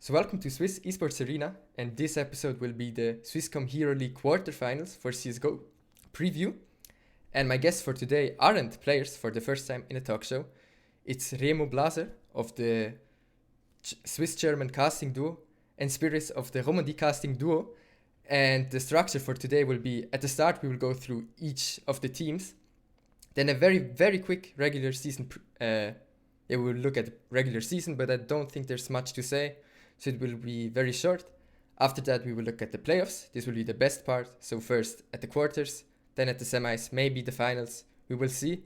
So welcome to Swiss Esports Arena, and this episode will be the Swisscom Hero League Quarterfinals for CSGO preview. And my guests for today aren't players for the first time in a talk show. It's Remo Blaser of the Swiss-German casting duo and Spirits of the Romandie casting duo. And the structure for today will be, at the start we will go through each of the teams, then a very, very quick regular season. We will look at the regular season, but I don't think there's much to say, so it will be very short. After that, we will look at the playoffs. This will be the best part. So first at the quarters, then at the semis, maybe the finals. We will see.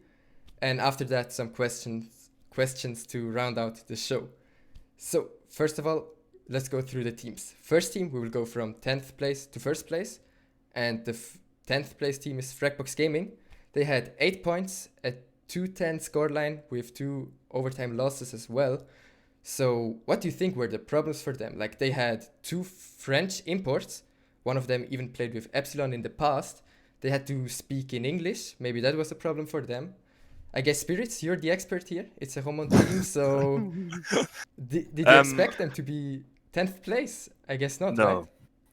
And after that, some questions to round out the show. So first of all, let's go through the teams. First team, we will go from 10th place to first place. And the 10th place team is Fragbox Gaming. They had 8 points at 210 scoreline with 2 overtime losses as well. So what do you think were the problems for them? Like, they had 2 French imports. One of them even played with Epsilon in the past. They had to speak in English. Maybe that was a problem for them. I guess, Spirits, you're the expert here. It's a home team, so did you expect them to be 10th place? I guess not, right?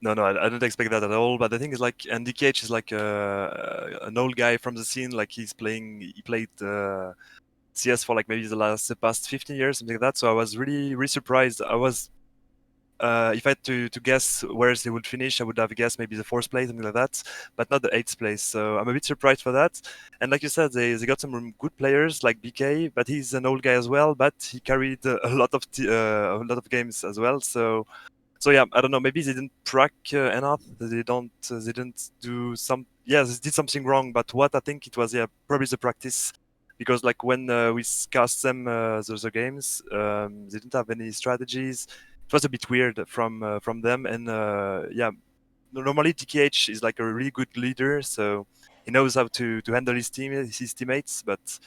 No, I don't expect that at all. But the thing is, like, and DKH is like an old guy from the scene. Like, he played CS for like maybe the past 15 years, something like that. So I was really surprised. I was, if I had to guess where they would finish, I would have guessed maybe the 4th place, something like that, but not the 8th place. So I'm a bit surprised for that. And like you said, they got some good players like BK, but he's an old guy as well. But he carried a lot of games as well. So yeah, I don't know. Maybe they didn't prac enough. They didn't do some. Yeah, they did something wrong. But what I think it was, probably the practice. Because like when we cast them the games, they didn't have any strategies. It was a bit weird from them, and normally DKH is like a really good leader, so he knows how to handle his teammates. But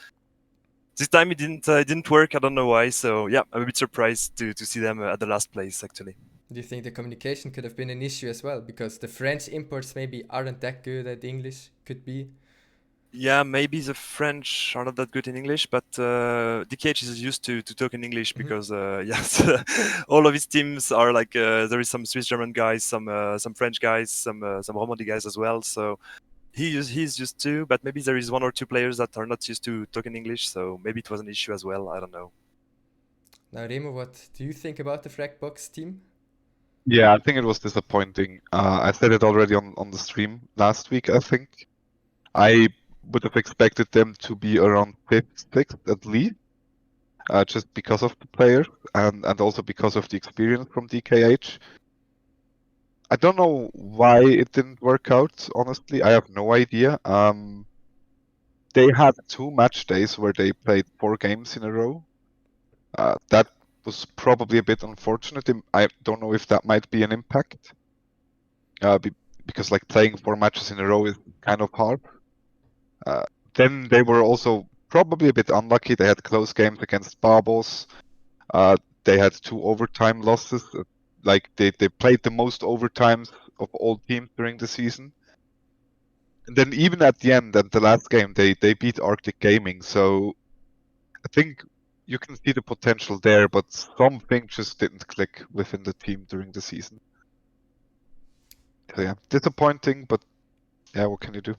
this time it didn't work. I don't know why. So yeah, I'm a bit surprised to see them at the last place actually. Do you think the communication could have been an issue as well? Because the French imports maybe aren't that good at English, could be. Yeah, maybe the French are not that good in English, but DKH is used to talk in English because yes, all of his teams are like there is some Swiss German guys, some French guys, some Romandie guys as well. So he's used to, but maybe there is 1 or 2 players that are not used to talking English, so maybe it was an issue as well. I don't know. Now, Remo, what do you think about the Fragbox team? Yeah, I think it was disappointing. I said it already on the stream last week, I think. I would have expected them to be around 5th, 6th at least, just because of the players and also because of the experience from DKH. I don't know why it didn't work out, honestly. I have no idea. They had 2 match days where they played 4 games in a row. That was probably a bit unfortunate. I don't know if that might be an impact. Because like playing 4 matches in a row is kind of hard. Then they were also probably a bit unlucky. They had close games against Babos. They had 2 overtime losses. Like they played the most overtimes of all teams during the season. And then even at the end, at the last game, they beat ArcticGaming. So I think you can see the potential there, but something just didn't click within the team during the season. So yeah, disappointing, but yeah, what can you do?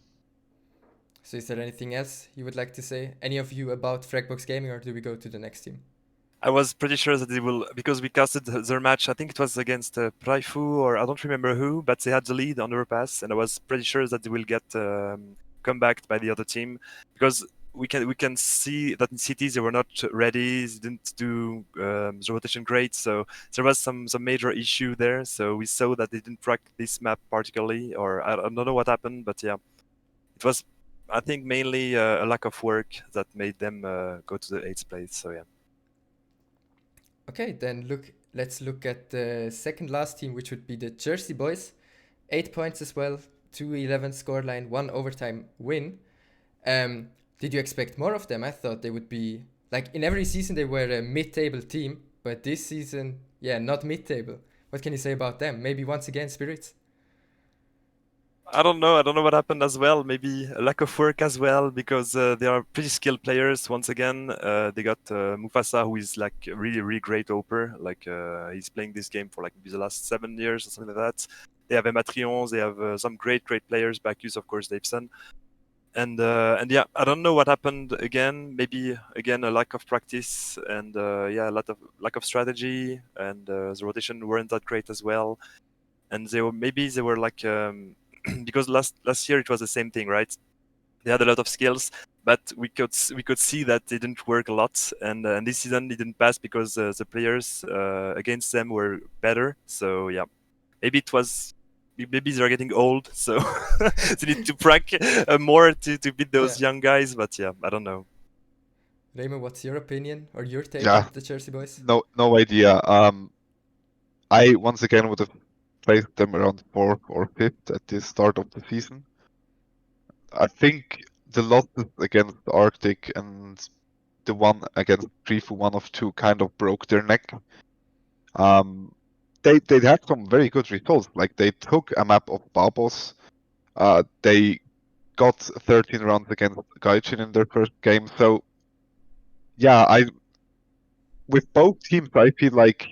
So is there anything else you would like to say? Any of you about Fragbox Gaming, or do we go to the next team? I was pretty sure that they will, because we casted their match. I think it was against Prifu, or I don't remember who, but they had the lead on overpass, and I was pretty sure that they will get come back by the other team, because we can see that in cities they were not ready. They didn't do the rotation great, so there was some major issue there. So we saw that they didn't track this map particularly, or I don't know what happened, but yeah, it was, I think, mainly a lack of work that made them go to the 8th place. So yeah. Okay, then let's look at the second last team, which would be the JerseyBoys. 8 points as well, 2-11 scoreline, 1 overtime win. Did you expect more of them? I thought they would be, like, in every season they were a mid-table team, but this season, yeah, not mid-table. What can you say about them? Maybe once again, Spirits? I don't know. I don't know what happened as well. Maybe a lack of work as well, because they are pretty skilled players. Once again, they got Mufasa, who is like a really, really great oper. Like he's playing this game for like maybe the last 7 years or something like that. They have Ematrions. They have some great, great players. Bacchus, of course, Daveson. And yeah, I don't know what happened again. Maybe again a lack of practice, and yeah, a lot of lack of strategy, and the rotation weren't that great as well. And they were like because last year it was the same thing, right? They had a lot of skills, but we could see that they didn't work a lot, and this season it didn't pass because the players against them were better. So yeah, maybe it was. Maybe they're getting old, so they need to prac more to beat those young guys. But yeah, I don't know. Raymond, what's your opinion or your take Yeah, on the JerseyBoys? no idea. I once again would have placed them around 4th or 5th at the start of the season. I think the losses against Arctic and the one against Prifu, one of two, kind of broke their neck. They had some very good results. Like they took a map of Babos. They got 13 rounds against GAIJIN in their first game. So yeah, with both teams, I feel like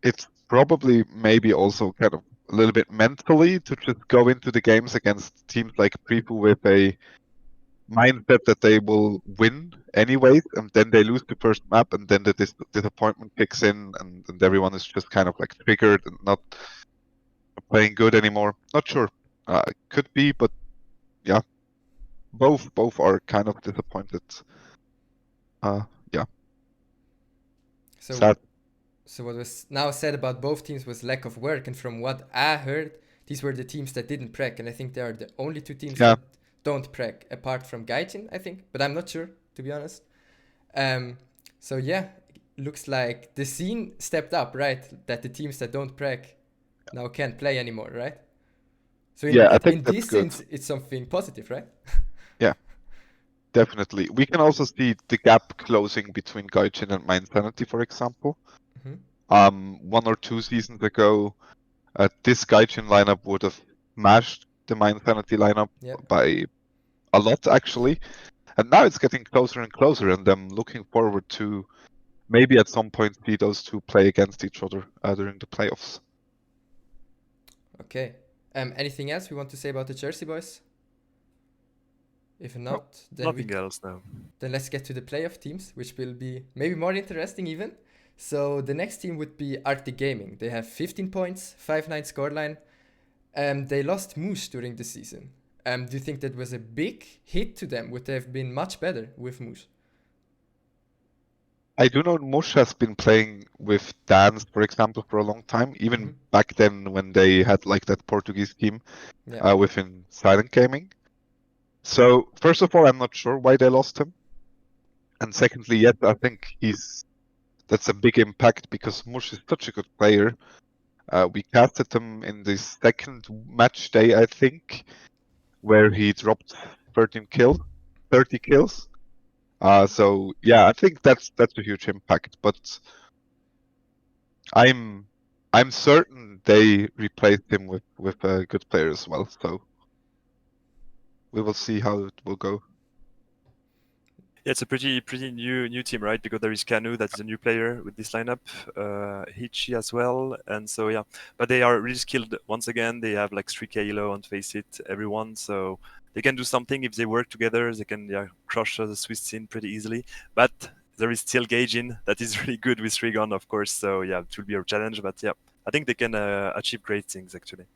it's probably maybe also kind of a little bit mentally to just go into the games against teams like Prifu with a mindset that they will win anyways, and then they lose the first map, and then the disappointment kicks in, and everyone is just kind of like triggered and not playing good anymore. Not sure. Could be, but yeah, both are kind of disappointed. Yeah, So, sad. so what was now said about both teams was lack of work, and from what I heard, these were the teams that didn't prec, and I think they are the only two teams Yeah, that don't prec, apart from GAIJIN, I think, but I'm not sure, to be honest. So yeah, looks like the scene stepped up, right? That the teams that don't prec now can't play anymore, right? So yeah, I think in that's this good. sense, it's something positive, right? Yeah, definitely. We can also see the gap closing between GAIJIN and mYinsanity, for example. Mm-hmm. 1 or 2 seasons ago, this GAIJIN lineup would have smashed the mYinsanity lineup Yeah. by a lot, actually. And now it's getting closer and closer, and I'm looking forward to maybe at some point see those two play against each other during the playoffs. Okay. Anything else we want to say about the JerseyBoys? If not, Nothing else now. then let's get to the playoff teams, which will be maybe more interesting even. So the next team would be ArcticGaming. They have 15 points, 5-9 scoreline. They lost Moose during the season. Do you think that was a big hit to them? Would they have been much better with Moose? I do know Mush has been playing with Dance, for example, for a long time, even back then when they had like that Portuguese team within Silent Gaming. So first of all, I'm not sure why they lost him. And secondly, yes, I think that's a big impact because Mush is such a good player. We casted him in the second match day, I think, where he dropped 30 kills. So yeah, I think that's a huge impact. But I'm certain they replaced him with a good player as well. So we will see how it will go. Yeah, it's a pretty new team, right? Because there is Canu, that is a new player with this lineup, Hichi as well, and so yeah. But they are really skilled. Once again, they have like 3K elo on Face It, everyone, so they can do something if they work together. They can crush the Swiss scene pretty easily. But there is still GAIJIN that is really good with Rigon, of course. So yeah, it will be a challenge. But yeah, I think they can achieve great things actually.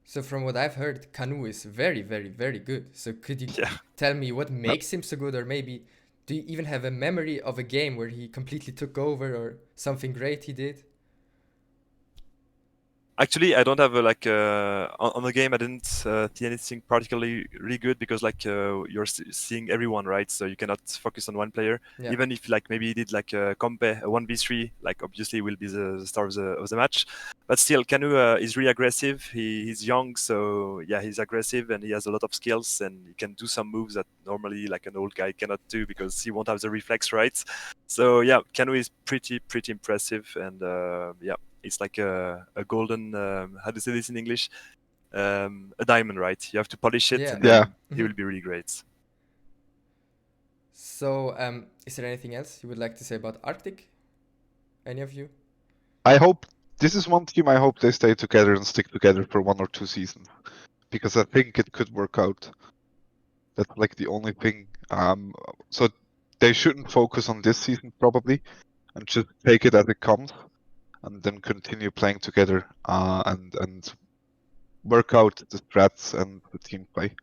So from what I've heard, Canu is very, very, very good. So could you tell me what makes him so good, or maybe do you even have a memory of a game where he completely took over or something great he did? Actually, I don't have on the game. I didn't see anything particularly really good because you're seeing everyone, right? So you cannot focus on one player. Yeah. Even if like maybe he did like a compe, a 1v3, like obviously will be the star of the match. But still, Canu is really aggressive. He's young, so yeah, he's aggressive and he has a lot of skills and he can do some moves that normally like an old guy cannot do because he won't have the reflex, right? So yeah, Canu is pretty impressive and yeah. It's like a golden, how do you say this in English? a diamond, right? You have to polish it, Yeah. and Yeah. then he will be really great. So, is there anything else you would like to say about Arctic? Any of you? I hope this is one team. I hope they stay together and stick together for 1 or 2 seasons, because I think it could work out. That's like the only thing. So they shouldn't focus on this season probably, and just take it as it comes, and then continue playing together and work out the strats and the team play.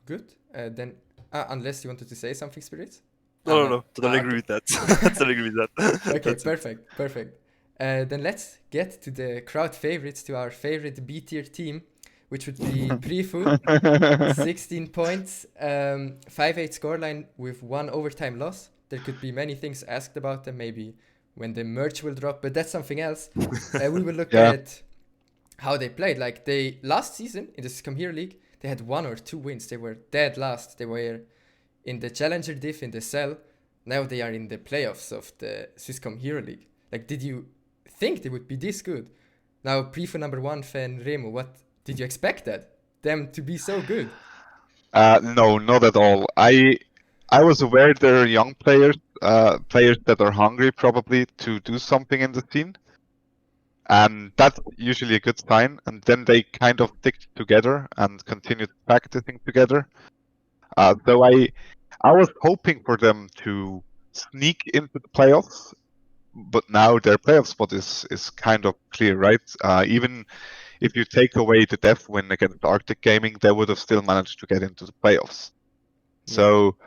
Good. Then, unless you wanted to say something, Spirits? No. Totally agree okay. with that. Totally agree with that. Okay, That's it. perfect. Then let's get to the crowd favorites, to our favorite B tier team, which would be Prifu, 16 points, 5-8 scoreline with 1 overtime loss. There could be many things asked about them, maybe when the merch will drop, but that's something else. We will look Yeah. at how they played. Like, they last season in the Swisscom Hero League, they had 1 or 2 wins. They were dead last. They were in the Challenger Div in the Cell. Now they are in the playoffs of the Swisscom Hero League. Like, did you think they would be this good? Now, Prifu number 1 fan Remo, what did you expect them to be so good? No, not at all. I was aware there are young players, players that are hungry probably to do something in the scene, and that's usually a good sign. And then they kind of stick together and continue practicing together. So I was hoping for them to sneak into the playoffs, but now their playoff spot is kind of clear, right? Even if you take away the death win against ArcticGaming, they would have still managed to get into the playoffs. So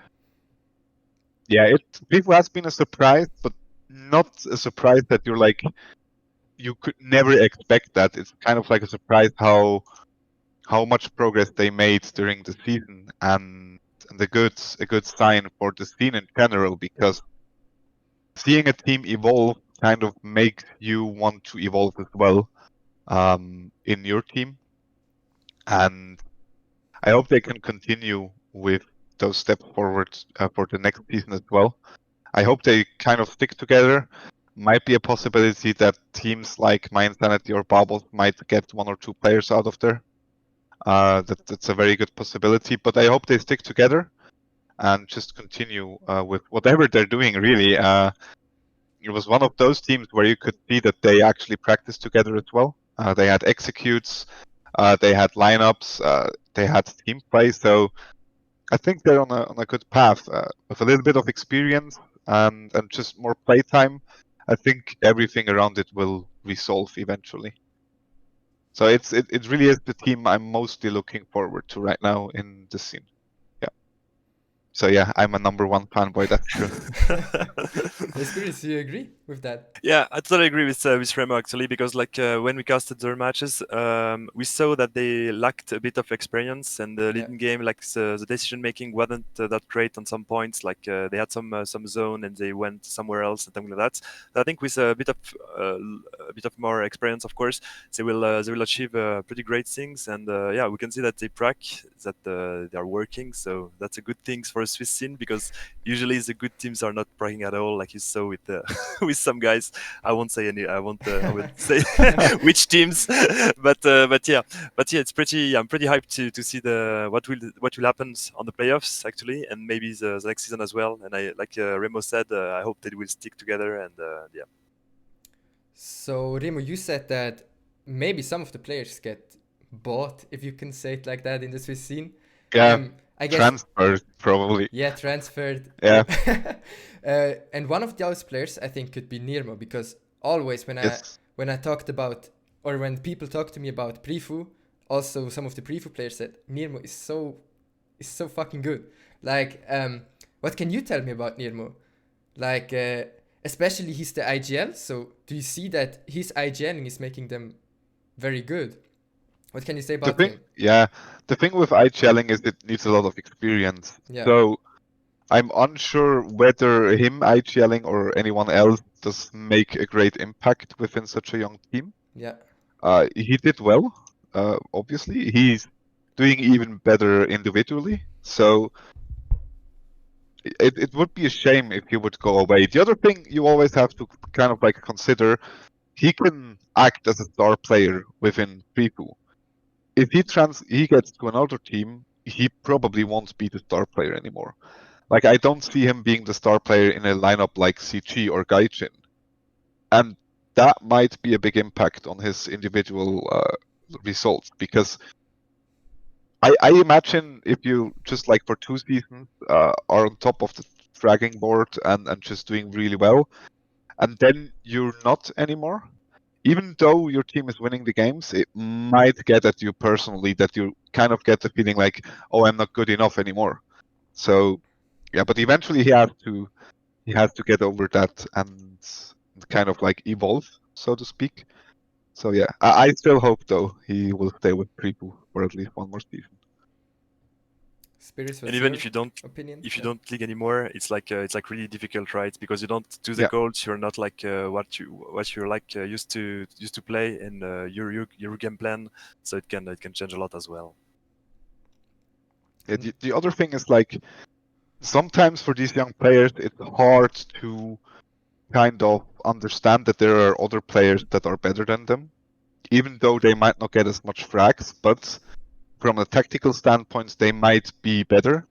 yeah, Prifu has been a surprise, but not a surprise that you're like, you could never expect that. It's kind of like a surprise how much progress they made during the season, and a good sign for the scene in general, because seeing a team evolve kind of makes you want to evolve as well in your team. And I hope they can continue with those steps forward for the next season as well. I hope they kind of stick together. Might be a possibility that teams like mYinsanity or Babos might get 1 or 2 players out of there. That's a very good possibility, but I hope they stick together and just continue with whatever they're doing, really. It was one of those teams where you could see that they actually practice together as well. They had executes, they had lineups, they had team play, so I think they're on a good path with a little bit of experience and just more playtime. I think everything around it will resolve eventually. So it really is the team I'm mostly looking forward to right now in the scene. Yeah. So yeah, I'm a number 1 fanboy. That's true. Spirits, do you agree with that? Yeah, I totally agree with Remo actually, because like when we casted their matches, we saw that they lacked a bit of experience, and the leading game, like the decision making wasn't that great on some points. Like they had some zone and they went somewhere else and something like that. But I think with a bit of more experience, of course, they will achieve pretty great things. And yeah, we can see that they that they are working. So that's a good thing for a Swiss scene, because usually the good teams are not bragging at all, like you saw with with some guys. I won't say any. I won't say which teams, but yeah, it's pretty. I'm pretty hyped to see what will happen on the playoffs actually, and maybe the next season as well. And I, like Remo said, I hope they will stick together, and yeah. So Remo, you said that maybe some of the players get bought, if you can say it like that, in the Swiss scene. Yeah, I guess transferred probably. Yeah, transferred. Yeah. And one of those players I think could be NNirmo, because always when I talked about, or when people talk to me about Prifu, also some of the Prifu players said NNirmo is so fucking good. Like, what can you tell me about NNirmo? Like, especially he's the IGL. So do you see that his IGLing is making them very good? What can you say about him? Yeah, the thing with IGLing is it needs a lot of experience. Yeah. So I'm unsure whether him IGLing or anyone else does make a great impact within such a young team. Yeah. He did well, obviously. He's doing even better individually. So it would be a shame if he would go away. The other thing you always have to kind of like consider he can act as a star player within Prifu. If he gets to another team, he probably won't be the star player anymore. Like, I don't see him being the star player in a lineup like CG or GAIJIN. And that might be a big impact on his individual results, because I imagine if you just like for 2 seasons are on top of the fragging board and just doing really well, and then you're not anymore, even though your team is winning the games, it might get at you personally, that you kind of get the feeling like, oh, I'm not good enough anymore. So yeah, but eventually he has to get over that and kind of like evolve, so to speak. So yeah, I still hope though he will stay with Pripu for at least one more season. Spirits, And what's even your opinion? if you Yeah. don't league anymore, it's like really difficult, right? Because you don't do the Yeah. goals, you're not like what you're like used to play in your game plan, so it can change a lot as well. Yeah, the other thing is like sometimes for these young players it's hard to kind of understand that there are other players that are better than them, even though they might not get as much frags, but from a tactical standpoint they might be better.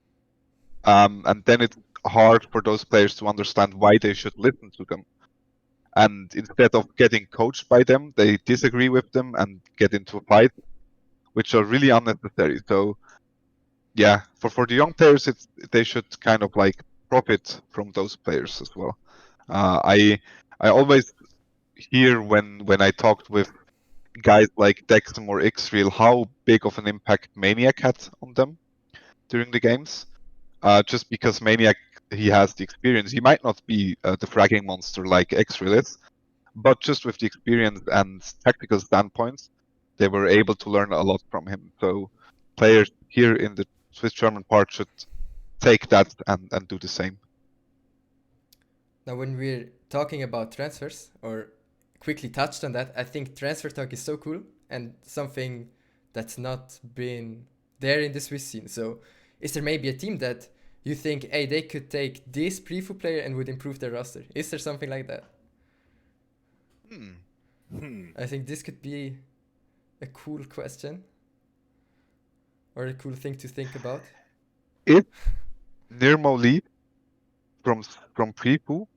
And then it's hard for those players to understand why they should listen to them. And instead of getting coached by them, they disagree with them and get into a fight, which are really unnecessary. So yeah, for the young players, they should kind of like profit from those players as well. I always hear when I talked with guys like Dexum or Xreal how big of an impact Maniac had on them during the games. Just because Maniac, he has the experience. He might not be the fragging monster like Xreal is, but just with the experience and tactical standpoints, they were able to learn a lot from him. So players here in the Swiss German part should take that and do the same. Now, when we're talking about transfers, or quickly touched on that, I think transfer talk is so cool and something that's not been there in the Swiss scene. So, is there maybe a team that you think, hey, they could take this Prifu player and would improve their roster? Is there something like that? I think this could be a cool question or a cool thing to think about. If NNirmo leaves from Prifu,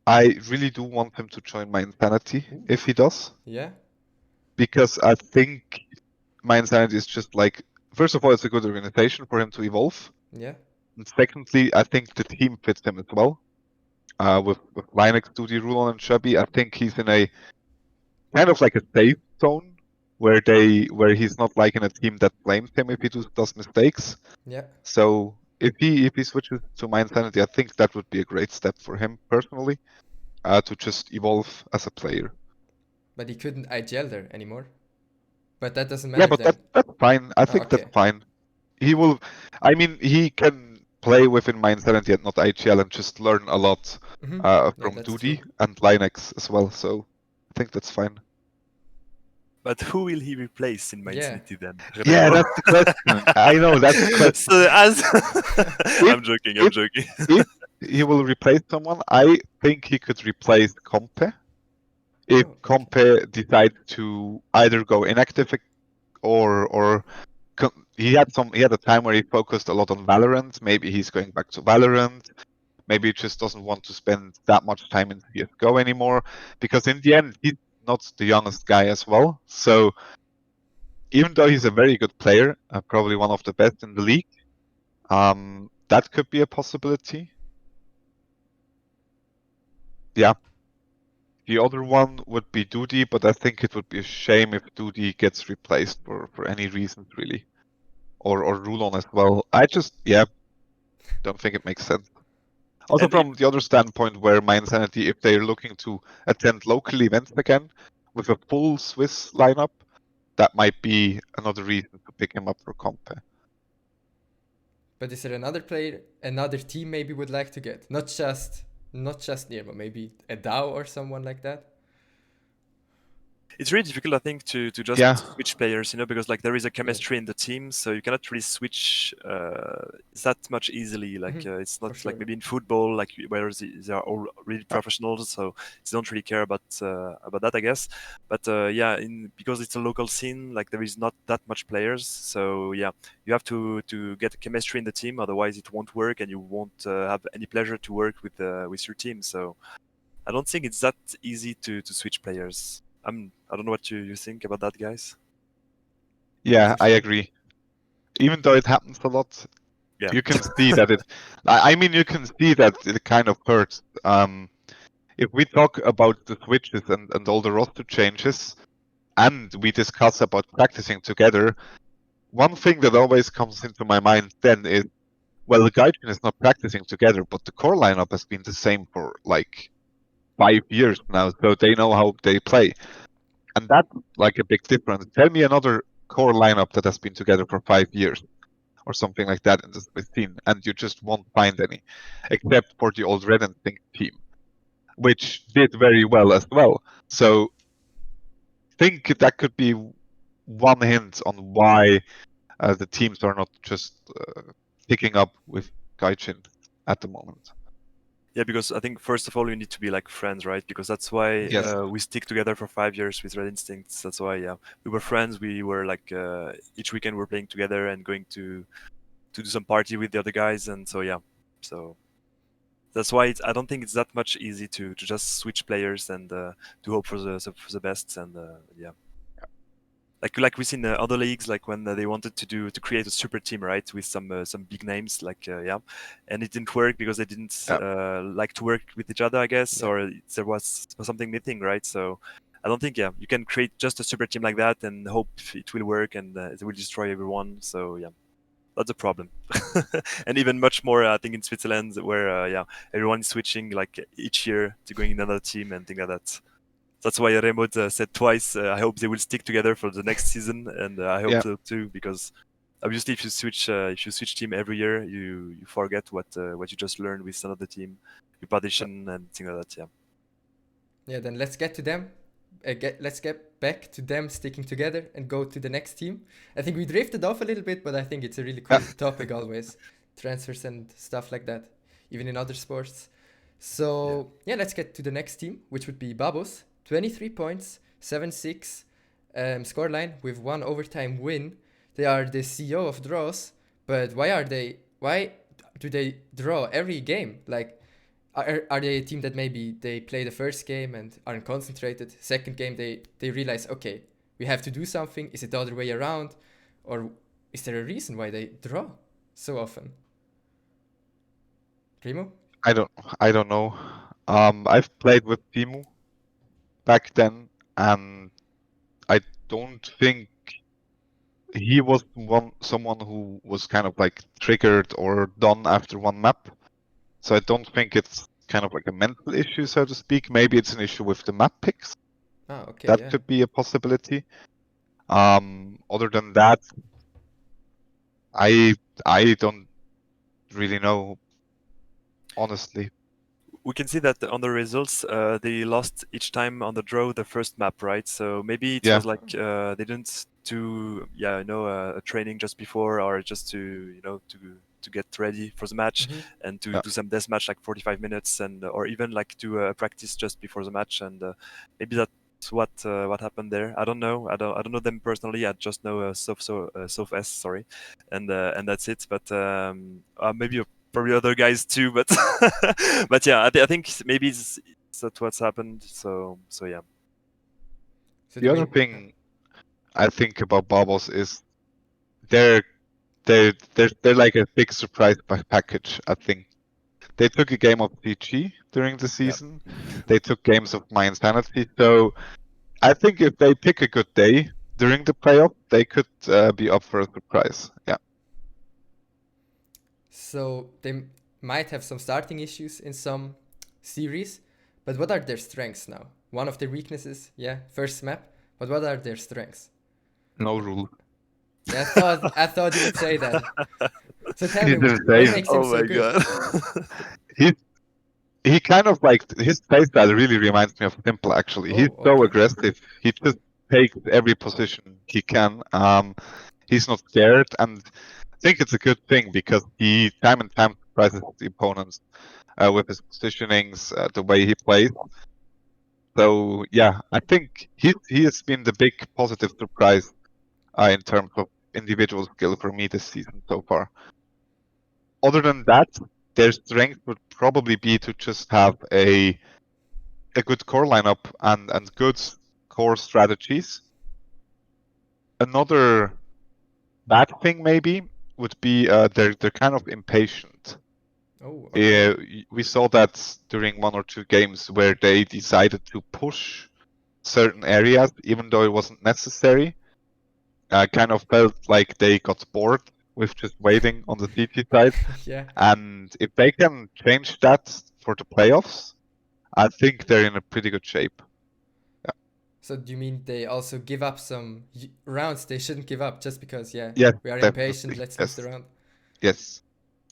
I really do want him to join mYinsanity if he does, Yeah? because I think mYinsanity is just like, first of all, it's a good organization for him to evolve. Yeah? And secondly, I think the team fits him as well. With Linux, Duty, Rulon, and Chubby, I think he's in a kind of like a safe zone where he's not like in a team that blames him if he does mistakes. Yeah. So if he switches to mYinsanity, I think that would be a great step for him personally, to just evolve as a player. But he couldn't IGL there anymore. But that doesn't Yeah, matter but then. that's fine. I Oh, think that's okay. fine. He will. I mean, he can play within mYinsanity and not IGL and just learn a lot Yeah, from that's true. Duty and Linux as well. So I think that's fine. But who will he replace in Yeah. mYinsanity then? Yeah, Remember? that's the question. I know that's the question. So as I'm if- joking. If he will replace someone, I think he could replace Compe. If Oh, okay. Compe decides to either go inactive or he had a time where he focused a lot on Valorant. Maybe he's going back to Valorant. Maybe he just doesn't want to spend that much time in CS:GO anymore, because in the end he's not the youngest guy as well. So even though he's a very good player, probably one of the best in the league, that could be a possibility. Yeah. The other one would be Duty, but I think it would be a shame if Duty gets replaced for any reason really. Or Rulon as well. I just don't think it makes sense. Also And from the other standpoint where mYinsanity, if they're looking to attend local events again with a full Swiss lineup, that might be another reason to pick him up for comp. But is there another player, another team maybe would like to get? Not just NNirmo, maybe a DAO or someone like that? It's really difficult, I think, to just Yeah. switch players, because like there is a chemistry in the team, so you cannot really switch that much easily. Like it's not sure. like maybe in football, like where they are all really professionals, so they don't really care about that, I guess. But yeah, because it's a local scene, like there is not that much players, so yeah, you have to get a chemistry in the team, otherwise it won't work, and you won't have any pleasure to work with your team. So I don't think it's that easy to switch players. I don't know what you think about that, guys. Yeah, For I sure. agree. Even though it happens a lot, Yeah. you can see that it. I mean, you can see that it kind of hurts. If we talk about the switches and all the roster changes, and we discuss about practicing together, one thing that always comes into my mind then is, well, the GAIJIN is not practicing together, but the core lineup has been the same for like 5 years now, so they know how they play. And that's like a big difference. Tell me another core lineup that has been together for 5 years or something like that in the Swiss scene, and you just won't find any, except for the old Red and Pink team, which did very well as well. So think that could be one hint on why the teams are not just picking up with GAIJIN at the moment. Yeah, because I think first of all you need to be like friends, right? Because that's why Yes. we stick together for 5 years with Red Instincts. That's why, yeah, we were friends. We were like each weekend we're playing together and going to do some party with the other guys, and so yeah, so that's why I don't think it's that much easy to just switch players and to hope for the best. And yeah, like we see in other leagues, like when they wanted to create a super team, right, with some big names, like yeah, and it didn't work because they didn't like to work with each other, I guess, or there was something missing, right? So I don't think you can create just a super team like that and hope it will work and it will destroy everyone. So yeah, that's a problem. And even much more, I think, in Switzerland, where everyone is switching like each year to going in another team and things like that. That's why Remote said twice. I hope they will stick together for the next season, and I hope so too. Because obviously, if you switch team every year, you forget what you just learned with another team, your position and things like that. Yeah. Yeah. Then let's get to them. Let's get back to them sticking together and go to the next team. I think we drifted off a little bit, but I think it's a really cool topic always. Transfers and stuff like that, even in other sports. So yeah, let's get to the next team, which would be Babos. 23 points, 7-6 scoreline with 1 overtime win. They are the CEO of draws, but why do they draw every game? Like, are they a team that maybe they play the first game and aren't concentrated? Second game, they realize, okay, we have to do something. Is it the other way around? Or is there a reason why they draw so often? Primo? I don't know. I've played with Timu back then, and I don't think he was someone who was kind of like triggered or done after one map. So I don't think it's kind of like a mental issue, so to speak. Maybe it's an issue with the map picks. Okay, That could be a possibility. Other than that, I don't really know, honestly. We can see that on the results, they lost each time on the draw the first map, right? So maybe it was like they didn't do a training just before, or just to get ready for the match and to do some deathmatch like 45 minutes, and or even like do a practice just before the match, and maybe that's what happened there. I don't know. I don't know them personally. I just know Soph S, sorry, and that's it. But maybe probably other guys too, but but yeah, I think maybe it's that's what's happened. So yeah. So the other thing I think about Babos is they're like a big surprise package. I think they took a game of CG during the season. They took games of mYinsanity. So I think if they pick a good day during the playoff, they could be up for a surprise. Yeah. So they might have some starting issues in some series, but what are their strengths now? One of their weaknesses, first map. But what are their strengths? No rule. Yeah, I thought you would say that. So tell me, He's what insane. makes him so good? God. he kind of like his playstyle really reminds me of Simple. Actually, he's Oh, so okay. aggressive. He just takes every position he can. He's not scared, and I think it's a good thing because he time and time surprises the opponents with his positionings, the way he plays. So yeah, I think he has been the big positive surprise in terms of individual skill for me this season so far. Other than that, their strength would probably be to just have a good core lineup and good core strategies. Another bad thing maybe would be they're kind of impatient. Oh, okay. We saw that during 1 or 2 games where they decided to push certain areas even though it wasn't necessary. Kind of felt like they got bored with just waiting on the CT side. Yeah. And if they can change that for the playoffs, I think they're in a pretty good shape. So do you mean they also give up some rounds they shouldn't give up just because, yeah, Yes, we are impatient, definitely. let's lose the Yes, round? yes,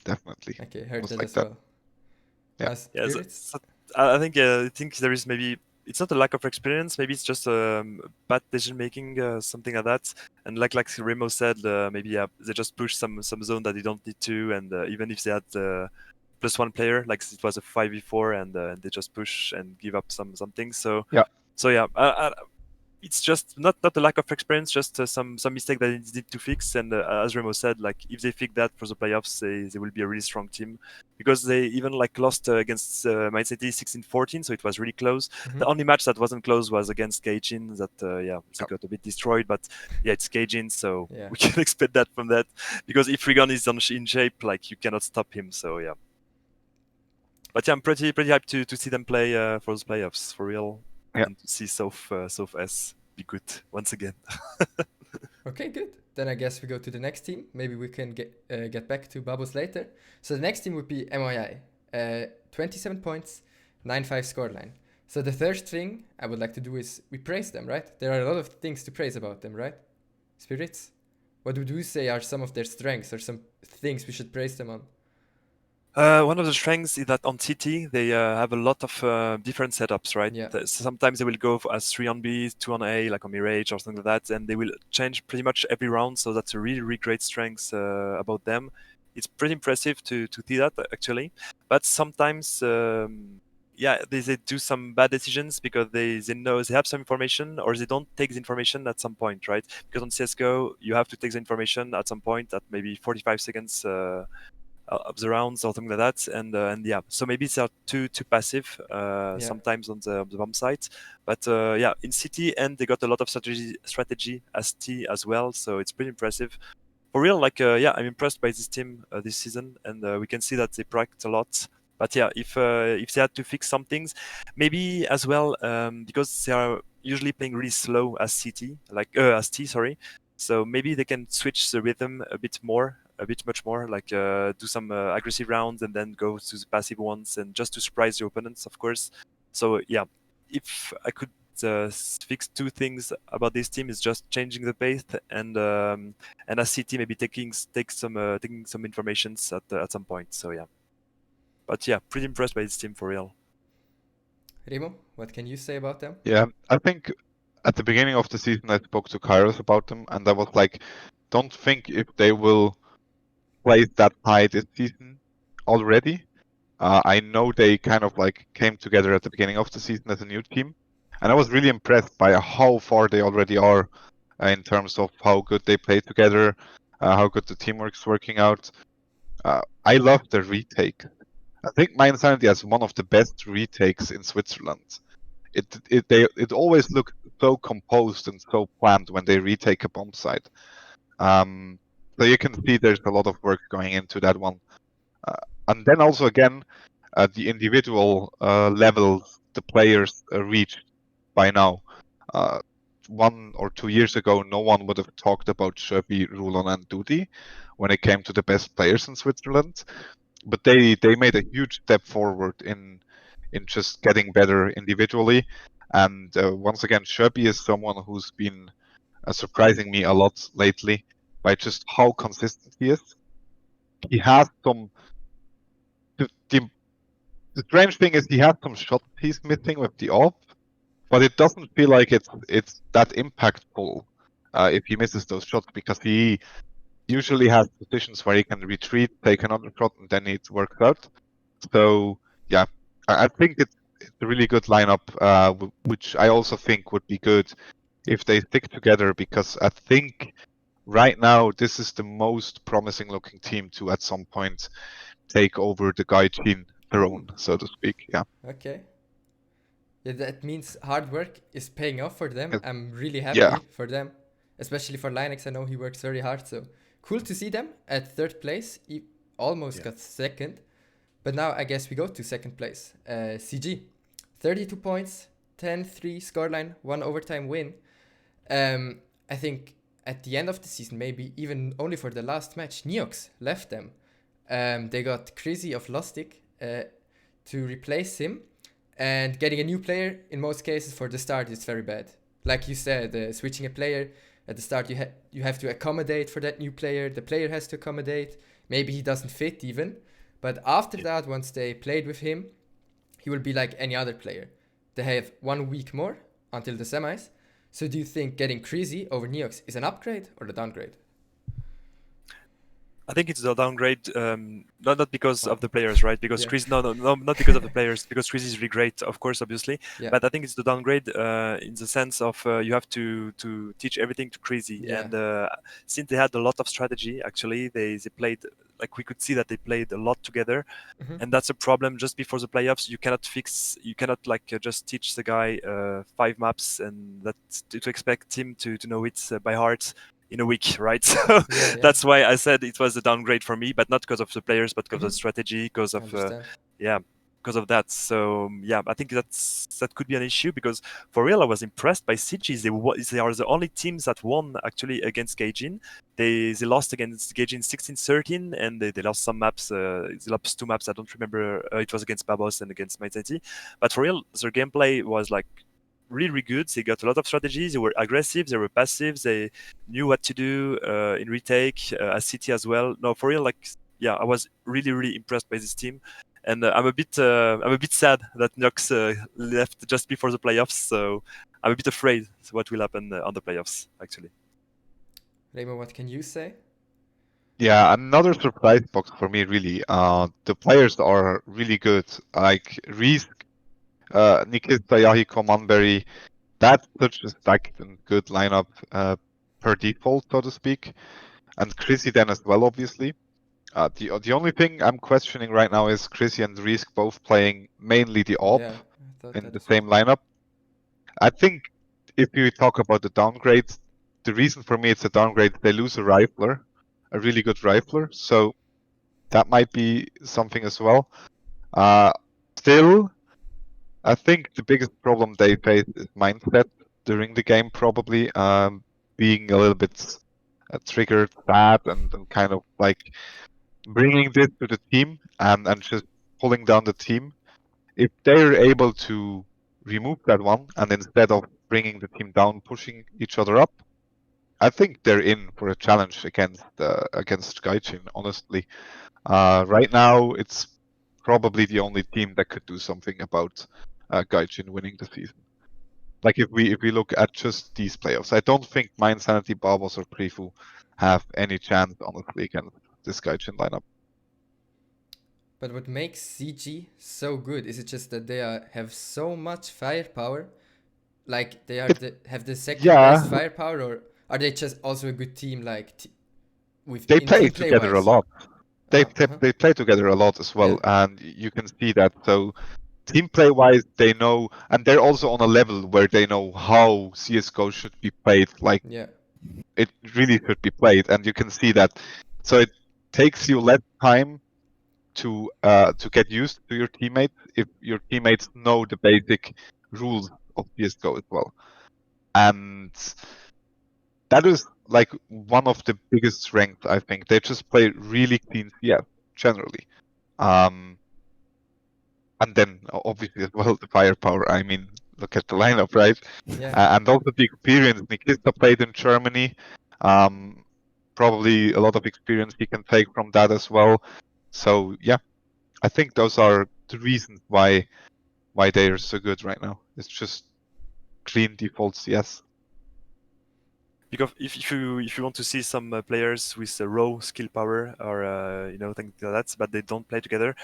definitely. Okay, heard Was that like as that. well. Yeah. Yeah, Spirits? I think there is maybe it's not a lack of experience. Maybe it's just bad decision making, something like that. And like Remo said, maybe they just push some zone that they don't need to, and even if they had +1 player, like it was a 5v4, and they just push and give up some things. Yeah. So yeah, it's just not a lack of experience, just some mistake that they need to fix. And as Remo said, like if they fix that for the playoffs, they will be a really strong team, because they even like lost against mYinsanity 16-14, so it was really close. Mhm. The only match that wasn't close was against GAIJIN, that they got a bit destroyed, but yeah, it's GAIJIN, so Yeah. we can expect that from that, because if Rigon is in shape, like you cannot stop him. So yeah. But yeah, I'm pretty hyped to see them play for those playoffs for real, Yeah. and to see South S be good once again. Okay, good. Then I guess we go to the next team. Maybe we can get back to Babos later. So the next team would be MII. 27 points, 9-5 scoreline. So the third thing I would like to do is we praise them, right? There are a lot of things to praise about them, right? Spirits? What would you say are some of their strengths or some things we should praise them on? One of the strengths is that on CT they have a lot of different setups, right? Yeah. Sometimes they will go as 3 on B, 2 on A, like on Mirage or something like that, and they will change pretty much every round. So that's a really great strength about them. It's pretty impressive to see that actually, but sometimes they do some bad decisions because they know they have some information, or they don't take the information at some point, right? Because on CSGO you have to take the information at some point, at maybe 45 seconds of the rounds or something like that, and yeah, so maybe they are too passive Yeah. sometimes on the bomb site, but yeah, in CT, and they got a lot of strategy as T as well, so it's pretty impressive for real. Like yeah, I'm impressed by this team this season, and we can see that they practice a lot. But yeah, if they had to fix some things, maybe as well, because they are usually playing really slow as CT, like as T, sorry. So maybe they can switch the rhythm a bit much more, like do some aggressive rounds and then go to the passive ones, and just to surprise the opponents, of course. So yeah, if I could fix two things about this team, is just changing the pace, and as CT maybe taking some informations at some point. So yeah, but yeah, pretty impressed by this team for real. Remo, what can you say about them? Yeah, I think at the beginning of the season I spoke to Kairos about them, and I was like, don't think if they will play that high this season already. I know they kind of like came together at the beginning of the season as a new team, and I was really impressed by how far they already are in terms of how good they play together, how good the teamwork's working out. I love the retake. I think mYinsanity has one of the best retakes in Switzerland. It always looks so composed and so planned when they retake a bomb site. So you can see there's a lot of work going into that one. And then also again, the individual levels the players reached by now. 1 or 2 years ago, no one would have talked about Sherby, Rulon, and Dudi when it came to the best players in Switzerland. But they made a huge step forward in just getting better individually. And once again, Sherby is someone who's been surprising me a lot lately by just how consistent he is. He has some the the strange thing is he has some shots he's missing with the off, but it doesn't feel like it's that impactful if he misses those shots, because he usually has positions where he can retreat, take another shot, and then it works out. So yeah, I think it's a really good lineup, which I also think would be good if they stick together, because I think right now this is the most promising looking team to at some point take over the GAIJIN throne, so to speak. Yeah. Okay. Yeah, that means hard work is paying off for them. Yes. I'm really happy Yeah. for them, especially for Linux. I know he works very hard, so cool to see them at third place. He almost got second, but now I guess we go to second place. CG, 32 points, 10-3 scoreline, 1 overtime win. I think at the end of the season, maybe even only for the last match, Neox left them. They got Crazy of Lostic to replace him. And getting a new player, in most cases, for the start, is very bad. Like you said, switching a player at the start, you have to accommodate for that new player. The player has to accommodate. Maybe he doesn't fit even. But after that, once they played with him, he will be like any other player. They have 1 week more until the semis. So do you think getting Crazy over Neox is an upgrade or a downgrade? I think it's a downgrade, not because of the players, right? Because Chris, no, not because of the players, because Chris is really great, of course, obviously. Yeah. But I think it's the downgrade in the sense of you have to teach everything to Crazy. Yeah. And since they had a lot of strategy, actually, they played, like we could see that they played a lot together. And that's a problem just before the playoffs. You cannot like just teach the guy 5 maps and that to expect him to know it by heart in a week, right? So that's why I said it was a downgrade for me, but not because of the players, but because of the strategy, because of because of that. So yeah, I think that could be an issue, because for real, I was impressed by CG. They are the only teams that won actually against GAIJIN. They lost against GAIJIN 16-13, and they lost some maps. They lost 2 maps. I don't remember. It was against Babos and against mYinsanity. But for real, their gameplay was like really good. They got a lot of strategies. They were aggressive. They were passive. They knew what to do in retake, as City as well. No, for real, like I was really impressed by this team. And I'm a bit sad that Nox left just before the playoffs. So I'm a bit afraid what will happen on the playoffs, actually. Remo, what can you say? Yeah, another surprise box for me, really. The players are really good. Like Risk, Nikita, Yahiko, Manberry. That's such a stacked and good lineup per default, so to speak. And Chrissy then as well, obviously. The only thing I'm questioning right now is Chrissy and Risk both playing mainly the AWP in the same lineup. I think if you talk about the downgrades, the reason for me it's a downgrade, they lose a rifler, a really good rifler, so that might be something as well. Still, I think the biggest problem they face is mindset during the game, probably being a little bit triggered, sad, and kind of like bringing this to the team and just pulling down the team. If they're able to remove that one, and instead of bringing the team down, pushing each other up, I think they're in for a challenge against GAIJIN, honestly. Right now, it's probably the only team that could do something about GAIJIN winning the season. Like if we look at just these playoffs, I don't think mYinsanity, Babos, or Prifu have any chance, honestly, against this GAIJIN lineup. But what makes CG so good is it just that they have so much firepower? Like they are have the second best firepower, or are they just also a good team? Like they play together a lot. They play together a lot as well, and you can see that. So team play wise, they know, and they're also on a level where they know how CS:GO should be played. Like it really should be played, and you can see that. So it takes you less time to get used to your teammates if your teammates know the basic rules of CS:GO as well. And that is like one of the biggest strengths, I think. They just play really clean CS generally. And then obviously as well the firepower. I mean, look at the lineup, right? And also the experience. Nikita played in Germany. Probably a lot of experience he can take from that as well. So yeah, I think those are the reasons why they are so good right now. It's just clean default CS. Because if you want to see some players with raw skill power or things like that, but they don't play together,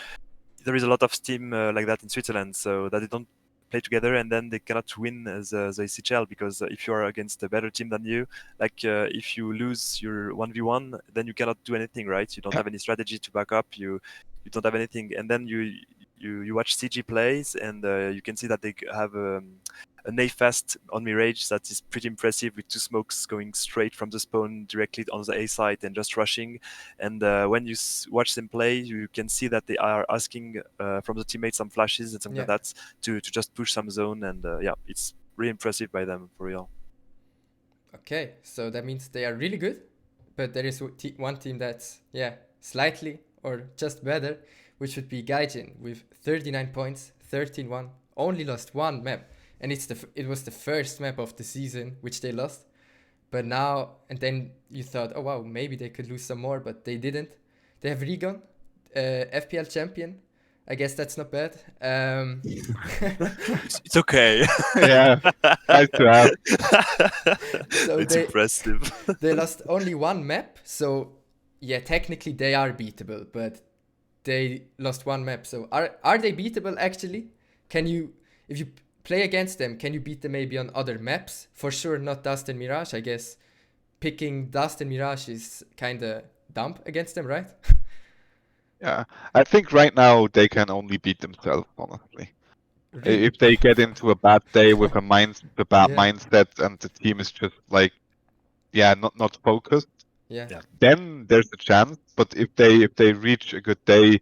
there is a lot of team like that in Switzerland, so that they don't play together and then they cannot win the ECHL because if you are against a better team than you, like if you lose your 1v1, then you cannot do anything, right? You don't have any strategy to back up. You don't have anything, and then you watch CG plays and you can see that they have an A fast on Mirage that is pretty impressive with 2 smokes going straight from the spawn directly on the A side and just rushing. And when you watch them play, you can see that they are asking from the teammates some flashes and something like that to just push some zone. And it's really impressive by them for real. Okay, so that means they are really good, but there is one team that's slightly or just better, which would be GAIJIN with 39 points, 13-1, only lost one map. And it was the first map of the season, which they lost. But now, and then you thought, oh wow, maybe they could lose some more, but they didn't. They have Regon, FPL champion. I guess that's not bad. It's okay. Yeah, nice to have. So it's impressive. They lost only one map, so yeah, technically they are beatable, but they lost one map. So are they beatable actually? Can you, if you play against them, can you beat them maybe on other maps? For sure, not Dust and Mirage. I guess picking Dust and Mirage is kind of dumb against them, right? Yeah, I think right now they can only beat themselves, honestly. Really? If they get into a bad day with a bad mindset and the team is just like, not focused, then there's a chance. But if they reach a good day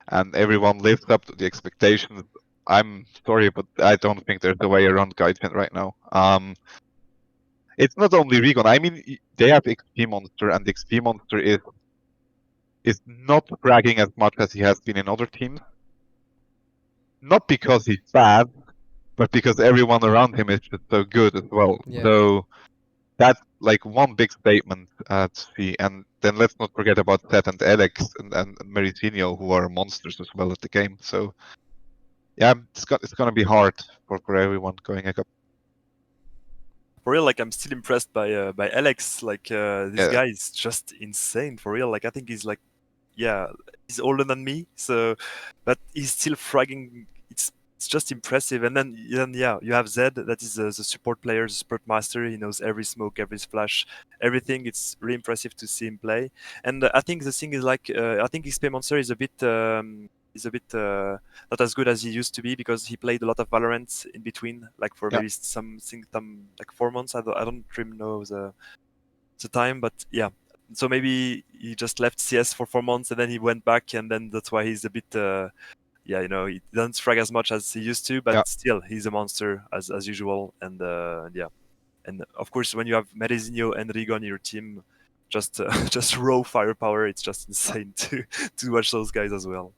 and everyone lives up to the expectations, I'm sorry, but I don't think there's a way around GAIJIN right now. It's not only Regon. I mean, they have XP Monster, and XP Monster is not bragging as much as he has been in other teams. Not because he's bad, but because everyone around him is just so good as well. Yeah. So that's like one big statement to see. And then let's not forget about Seth and Alex and Meritinho, who are monsters as well at the game. So yeah, it's gonna be hard for everyone going up. For real, like I'm still impressed by Alex. Like this guy is just insane. For real, like I think he's like, he's older than me. So, but he's still fragging. It's just impressive. And then you have Zed, that is the support player, the support master. He knows every smoke, every splash, everything. It's really impressive to see him play. And I think the thing is like I think XP Monster is a bit not as good as he used to be because he played a lot of Valorant in between, like for maybe some like 4 months. I don't really know the time, but yeah. So maybe he just left CS for 4 months and then he went back, and then that's why he's a bit he doesn't frag as much as he used to, but still he's a monster as usual. And and of course when you have Merizinho and Rigo on your team, just raw firepower, it's just insane to watch those guys as well.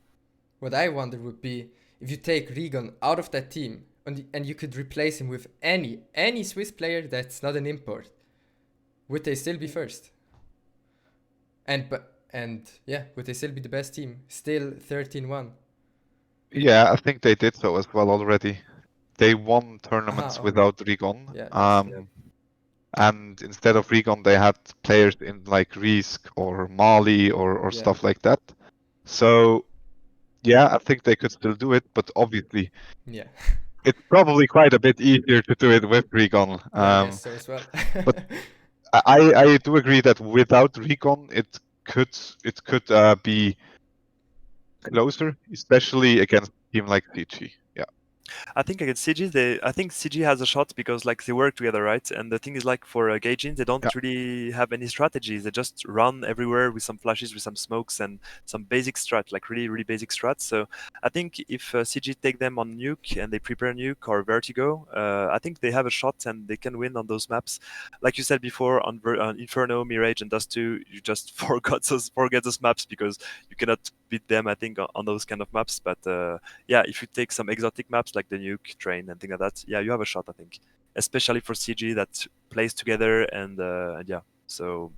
What I wonder would be if you take Regon out of that team and you could replace him with any Swiss player that's not an import, would they still be first? And would they still be the best team? Still 13-1. Yeah, I think they did so as well already. They won tournaments without Regon. And instead of Regon, they had players in like Risk or Mali or stuff like that. So yeah, I think they could still do it, but obviously, it's probably quite a bit easier to do it with Regon. I guess so as well. But I do agree that without Regon, it could be closer, especially against a team like CG. Yeah. I think against CG, I think CG has a shot because like they work together, right? And the thing is, like for GAIJIN, they don't really have any strategies. They just run everywhere with some flashes, with some smokes, and some basic strat, like really basic strats. So I think if CG take them on Nuke and they prepare Nuke or Vertigo, I think they have a shot and they can win on those maps. Like you said before, on Inferno, Mirage, and Dust 2, you just forget those maps because you cannot beat them, I think, on those kind of maps. But if you take some exotic maps like the Nuke train and things like that, you have a shot, I think, especially for CG that plays together. And so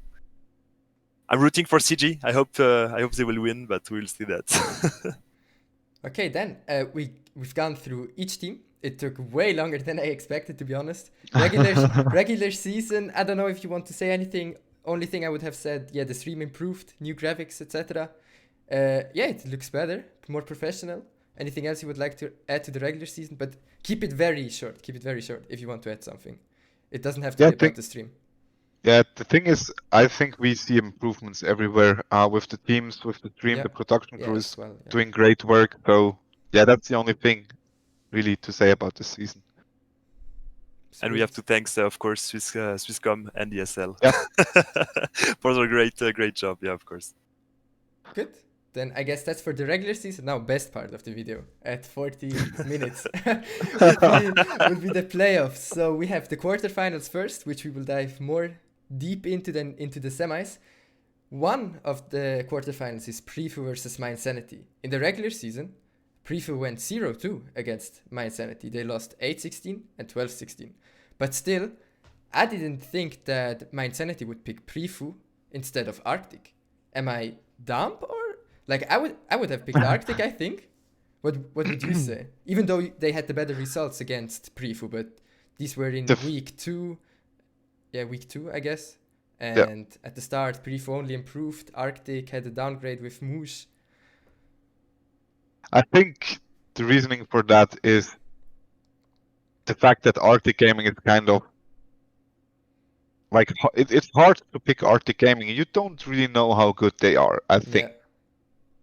I'm rooting for CG. I hope they will win, but we'll see that. Okay, then we've gone through each team. It took way longer than I expected, to be honest. Regular season. I don't know if you want to say anything. Only thing I would have said, yeah, the stream improved, new graphics, etc. Yeah, it looks better, more professional. Anything else you would like to add to the regular season? But keep it very short. Keep it very short if you want to add something. It doesn't have to Yeah, be about the stream. Yeah, the thing is, I think we see improvements everywhere with the teams, with the stream, Yeah. the production Yeah, crews as well. Yeah. doing great work. So yeah, that's the only thing really to say about this season. And we have Sweet. to thank, of course, Swisscom and ESL Yep. for the great job. Yeah, of course. Good. Then I guess that's for the regular season. Now, best part of the video at 40 minutes would be the playoffs. So we have the quarterfinals first, which we will dive more deep into than into the semis. One of the quarterfinals is Prifu versus mYinsanity. In the regular season, Prifu went 0-2 against mYinsanity. They lost 8-16 and 12-16. But still, I didn't think that mYinsanity would pick Prifu instead of Arctic. Am I dumb, or like I would have picked Arctic, I think. What would you say? Even though they had the better results against Prifu, but these were in week 2. Yeah, week 2, I guess. And at the start, Prifu only improved. Arctic had a downgrade with Moosh. I think the reasoning for that is the fact that ArcticGaming is kind of like it's hard to pick ArcticGaming. You don't really know how good they are. I think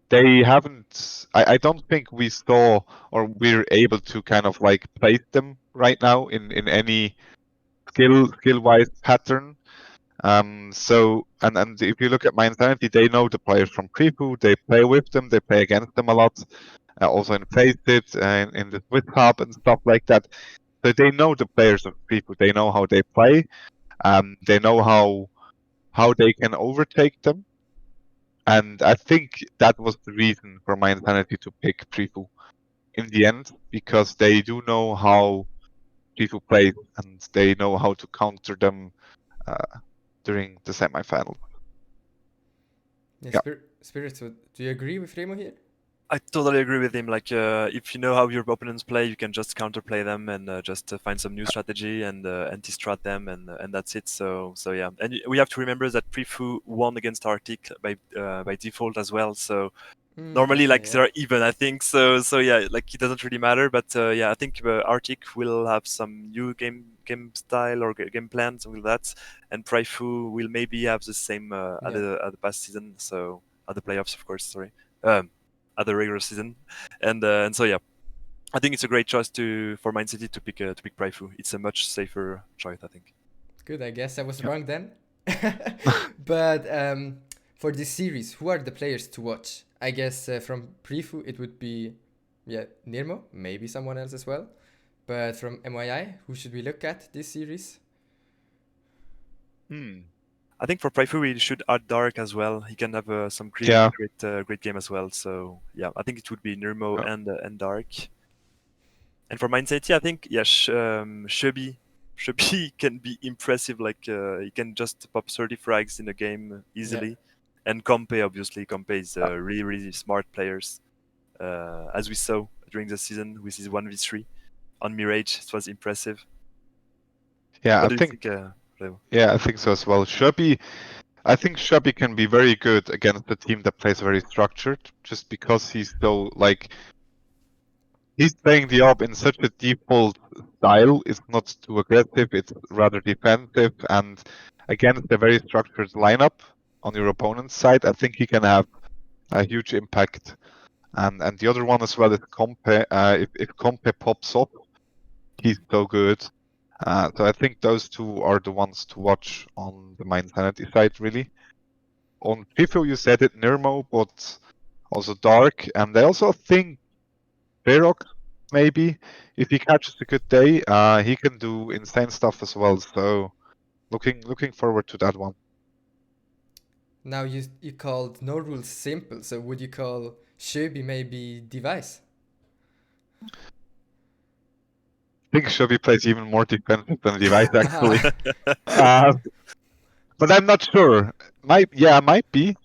they haven't. I don't think we saw or we're able to kind of like place them right now in any skill wise pattern. So and if you look at mYinsanity, they know the players from Prifu. They play with them. They play against them a lot. Also in Faceit and in the Swiss Hub and stuff like that. So they know the players of Prifu. They know how they play. They know how they can overtake them. And I think that was the reason for mYinsanity to pick Prifu in the end, because they do know how Prifu plays and they know how to counter them during the semifinal. Yeah. Spirit, so do you agree with Remo here? I totally agree with him. Like, if you know how your opponents play, you can just counterplay them and just find some new strategy and anti-strat them, and that's it. So yeah, and we have to remember that Prifu won against Arctic by default as well. So normally, like they're even, I think. So yeah, like it doesn't really matter. But yeah, I think Arctic will have some new game style or game plan, something like that, and Prifu will maybe have the same at the past season. So at the playoffs, of course. Sorry. At the regular season, and so yeah, I think it's a great choice for mYinsanity to pick Prifu. It's a much safer choice, I think. Good, I guess I was wrong then. But for this series, who are the players to watch? I guess from Prifu it would be NNirmo, maybe someone else as well. But from MYI, who should we look at this series? I think for Prifu we should add Dark as well. He can have some great game as well. So yeah, I think it would be NNirmo and Dark. And for mYinsanity, I think Shubi can be impressive. Like he can just pop 30 frags in a game easily. And Compe, obviously, Compe is really smart players, as we saw during the season with his 1v3 on Mirage. It was impressive. Yeah, I think so as well. I think Shubi can be very good against a team that plays very structured, just because he's so like he's playing the AWP in such a default style. It's not too aggressive. It's rather defensive, and against a very structured lineup on your opponent's side, I think he can have a huge impact. And the other one as well is Compe. If Compe pops up, he's so good. So I think those two are the ones to watch on the mYinsanity side, really. On Prifu, you said it, NNirmo, but also Dark, and I also think Verok, maybe, if he catches a good day, he can do insane stuff as well. So looking forward to that one. Now you called NoRulezZ simple, so would you call Shubi maybe device? I think Shubi plays even more defensive than device actually. But I'm not sure. Might be.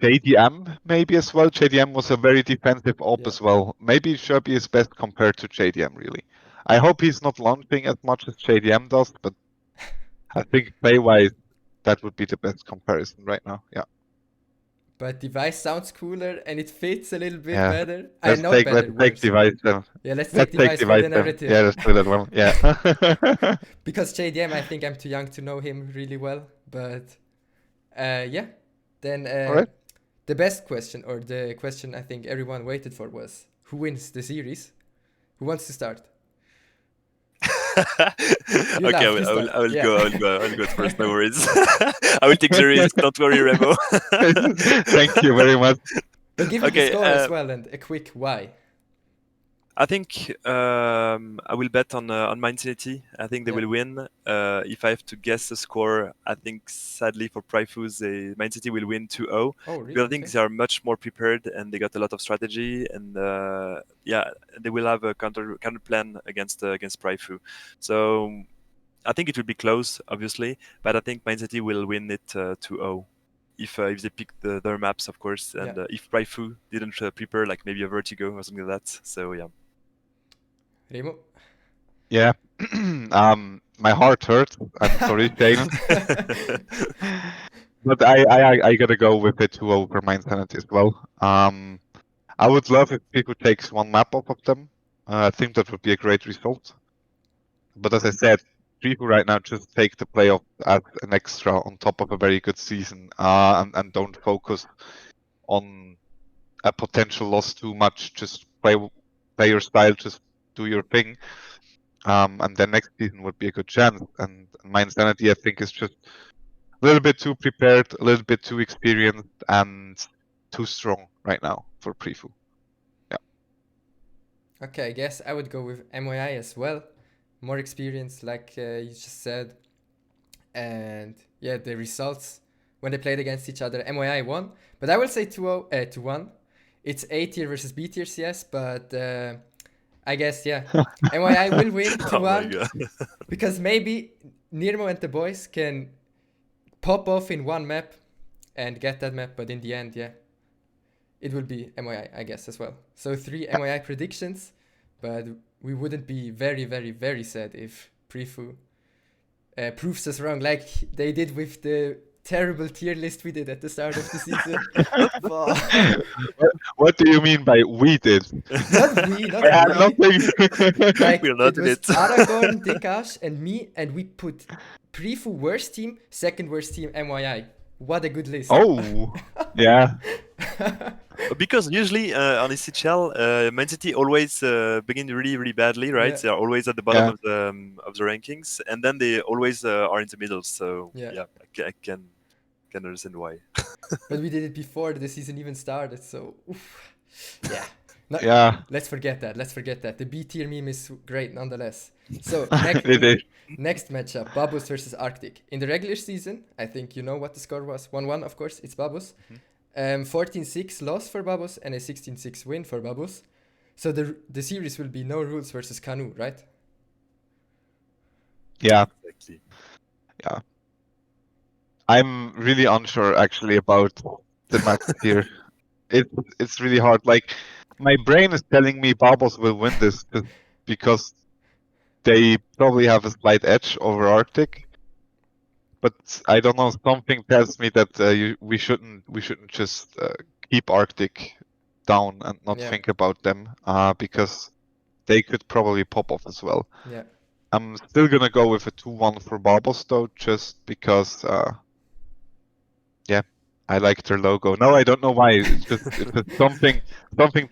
JDM maybe as well. JDM was a very defensive op Yeah. as well. Maybe Sherby is best compared to JDM really. I hope he's not launching as much as JDM does, but I think play-wise, that would be the best comparison right now. Yeah. But device sounds cooler and it fits a little bit Yeah. better. Let's Not take better, worse. device then. Yeah, let's Let's take device for the then. narrative. Yeah, let's do that one. Yeah. Because JDM, I think I'm too young to know him really well. But yeah, then All right. the best question, or the question I think everyone waited for, was who wins the series? Who wants to start? Okay, laugh, you start. I will Yeah. I'll go first. No worries. I will take the risk. Don't worry, Remo. Thank you very much. But give me the Okay, score as well and a quick why. I think I will bet on mYinsanity. I think they Yeah. will win. If I have to guess the score, I think sadly for Prifu, mYinsanity will win 2-0. Oh, Because really? I think they are much more prepared and they got a lot of strategy, and yeah, they will have a counter plan against Prifu. So I think it will be close, obviously, but I think mYinsanity will win it 2-0. If they pick their maps, of course, and Yeah. if Prifu didn't prepare like maybe a Vertigo or something like that. So yeah. Remo? Yeah. My heart hurts. I'm sorry, Shane. But I gotta go with it 2-0 for mYinsanity as well. I would love if people takes one map off of them. I think that would be a great result. But as I said, people right now just take the playoff as an extra on top of a very good season, and don't focus on a potential loss too much. Just play your style, just do your thing. And then next season would be a good chance. And mYinsanity, I think, is just a little bit too prepared, a little bit too experienced, and too strong right now for Prifu. Yeah. Okay, I guess I would go with mYi as well. More experience, like you just said. And yeah, the results when they played against each other, mYi won. But I will say 2-1. It's A tier versus B tier CS, but I guess, yeah, mYi will win 2-1. Oh my God. Because maybe NNirmo and the boys can pop off in one map and get that map, but in the end, yeah, it will be mYi, I guess, as well. So 3 mYi predictions, but we wouldn't be very, very, very sad if Prifu proves us wrong, like they did with the terrible tier list we did at the start of the season. What do you mean by we did? Not we. Like, We're not it was in it. Aragorn, Dekash, and me, and we put Prifu worst team, second worst team, mYi. What a good list. Oh, yeah. Because usually on ECHL, mYinsanity always begin really, really badly, right? Yeah. They are always at the bottom of the rankings, and then they always are in the middle. So Yeah. I can understand why. But we did it before the season even started, so oof. Yeah. Yeah. Let's forget that. The B tier meme is great nonetheless. So It is. next matchup, Babos versus Arctic. In the regular season, I think you know what the score was. 1-1, of course, it's Babos. 14-6 loss for Babos and a 16-6 win for Babos. So the series will be NoRulezZ versus Canoe, right? Yeah. Exactly. Yeah. I'm really unsure actually about the match here. It's really hard. Like, my brain is telling me Babos will win this just because they probably have a slight edge over Arctic. But I don't know. Something tells me that we shouldn't just keep Arctic down and not think about them, because they could probably pop off as well. Yeah. I'm still gonna go with a 2-1 for Babos though, just because. Yeah, I like their logo. No, I don't know why. It's just something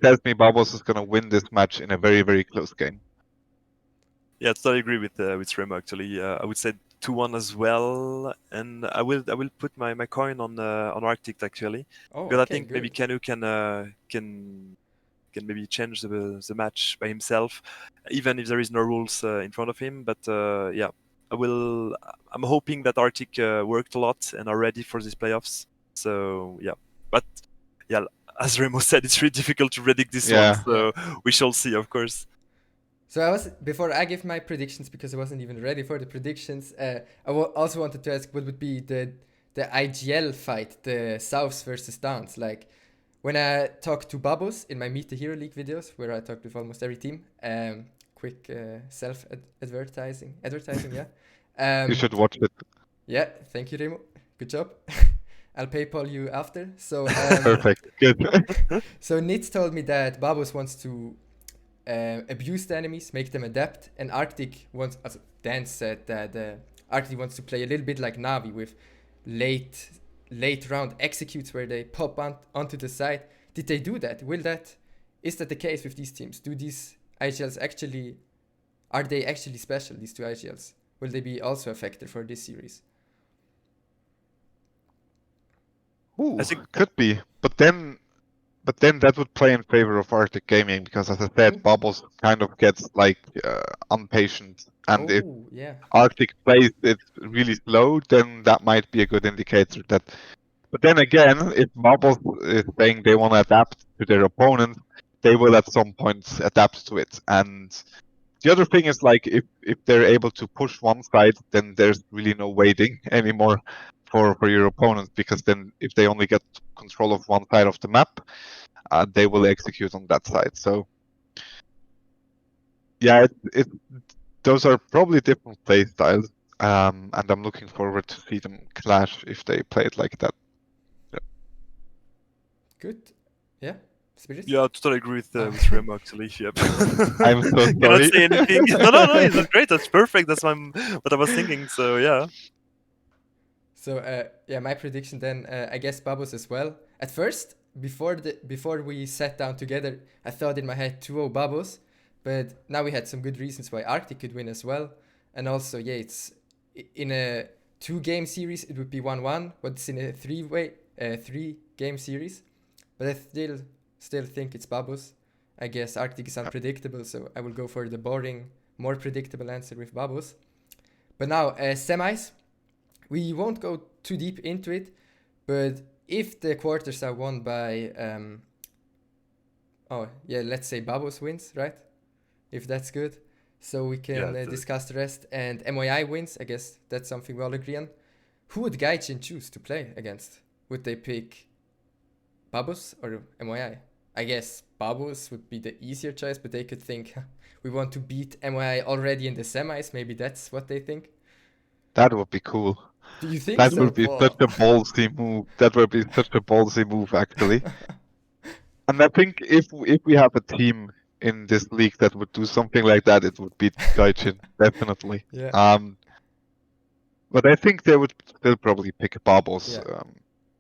tells me Babos is gonna win this match in a very, very close game. Yeah, I totally agree with Remo. Actually, I would say 2-1 as well, and I will put my coin on Arctic actually, because I think maybe Canoe can maybe change the match by himself, even if there is no rules in front of him. But yeah, I'm hoping that Arctic worked a lot and are ready for these playoffs. So yeah, but yeah, as Remo said, it's really difficult to predict this one. So we shall see, of course. So before I give my predictions, because I wasn't even ready for the predictions, I also wanted to ask what would be the the IGL fight, the Souths versus Downs. Like when I talk to Babos in my Meet the Hero League videos, where I talk with almost every team. Quick advertising, yeah. You should watch it. Yeah, thank you, Remo. Good job. I'll PayPal you after. So Perfect. Good. so Nitz told me that Babos wants to abuse the enemies, make them adapt, and Arctic wants. Dan said that Arctic wants to play a little bit like Navi with late round executes where they pop onto the side. Did they do that? Is that the case with these teams? Do these IGLs are they actually special, these two IGLs? Will they be also a factor for this series? Ooh, could be. But then that would play in favor of ArcticGaming because, as I said, Bubbles kind of gets like impatient, and if Arctic plays it really slow, then that might be a good indicator that. But then again, if Bubbles is saying they want to adapt to their opponent, they will at some point adapt to it. And the other thing is, like, if they're able to push one side, then there's really no waiting anymore for your opponent, because then if they only get control of one side of the map, they will execute on that side. So yeah, those are probably different play styles, and I'm looking forward to see them clash if they play it like that. Yeah. Good. Yeah. Spirit? Yeah, I totally agree with Remo, actually. Yep. I'm so sorry. Cannot say anything. No, it's great. That's perfect. That's what I was thinking. So yeah. So yeah, my prediction then, I guess Babos as well. At first, before we sat down together, I thought in my head 2-0 Babos, but now we had some good reasons why Arctic could win as well. And also, yeah, it's in a 2-game series, it would be 1-1, but it's in a 3-game series. But I still think it's Babos. I guess Arctic is unpredictable, so I will go for the boring, more predictable answer with Babos. But now, semis. We won't go too deep into it, but if the quarters are won by, let's say Babos wins, right? If that's good. So we can discuss the rest. And mYi wins, I guess that's something we all agree on. Who would GAIJIN choose to play against? Would they pick Babos or mYi? I guess Babos would be the easier choice, but they could think, we want to beat mYi already in the semis. Maybe that's what they think. That would be cool. Do you think that so? would be such a ballsy move. That would be such a ballsy move, actually. And I think if we have a team in this league that would do something like that, it would be GAIJIN, definitely. Yeah. But I think they would still probably pick Babos. Yeah.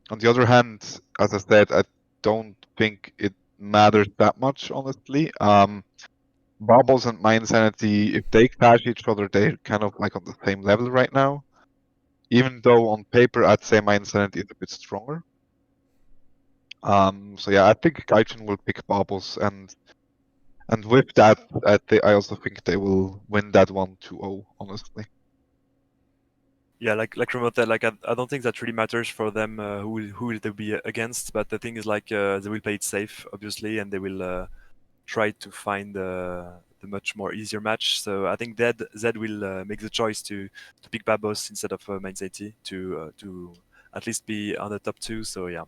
On the other hand, as I said, I don't think it matters that much, honestly. Babos and mYinsanity, if they clash each other, they're kind of like on the same level right now. Even though on paper, I'd say mYinsanity is a bit stronger. So yeah, I think GAIJIN will pick Babos, and with that, I also think they will win that one 2-0, honestly. Yeah, like Remo said, like I don't think that really matters for them who will they be against. But the thing is, like they will play it safe, obviously, and they will try to find the much more easier match. So I think Zed will make the choice to pick Babos instead of mYinsanity to at least be on the top 2. So yeah,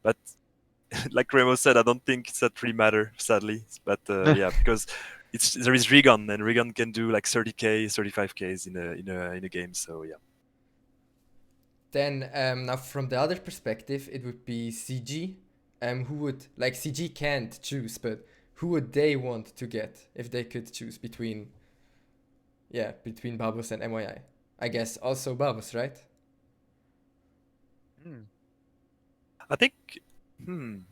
but like Remo said, I don't think that really matter, sadly. But yeah, because there is Rigon, and Rigon can do like 30k, 35ks in a game. So yeah. Then now from the other perspective, it would be CG. Who would, like, CG can't choose, but who would they want to get if they could choose between Babos and mYi? I guess also Babos, right? I think, I'm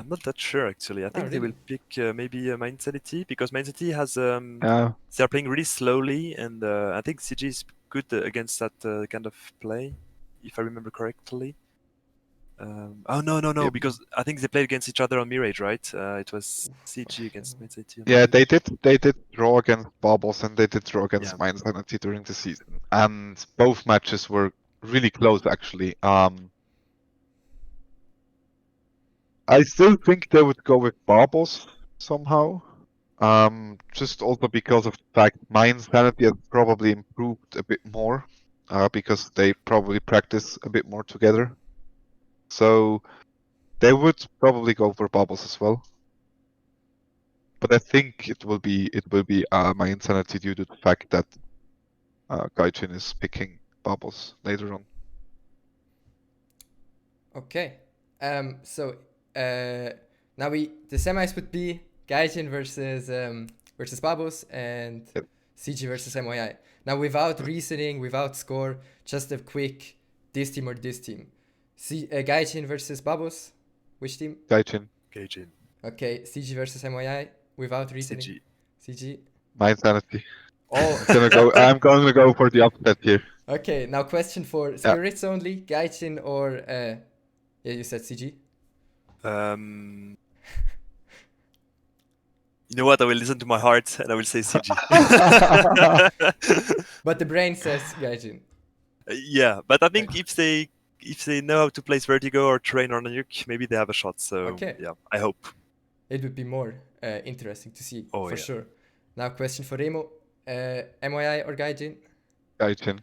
not that sure actually. I think they will pick maybe mYinsanity, because mYinsanity has they are playing really slowly, and I think CG is good against that kind of play, if I remember correctly. No, because I think they played against each other on Mirage, right? It was CG against mYinsanity. Yeah, they did draw against Babos, and they did draw against mYinsanity during the season, and both matches were really close, actually. I still think they would go with Babos somehow. Just also because of the fact mYinsanity has probably improved a bit more because they probably practice a bit more together. So they would probably go for Babos as well. But I think it will be mYinsanity due to the fact that GAIJIN is picking Babos later on. Okay. So now the semis would be GAIJIN versus Babos and Yep. CG versus MYI. Now without reasoning, without score, just a quick this team or this team. GAIJIN versus Babos, which team? GAIJIN. GAIJIN. Okay, CG versus MYI without reasoning. CG. CG. mYinsanity. Oh. I'm gonna go for the upset here. Okay, now question for spirits only, GAIJIN or yeah, you said CG. You know what? I will listen to my heart and I will say CG. But the brain says GAIJIN. Yeah, but I think if they know how to place vertigo or train on a nuke, maybe they have a shot. So Okay. yeah, I hope. It would be more interesting to see Oh, for yeah. sure. Now question for Remo, MYI or GAIJIN? GAIJIN.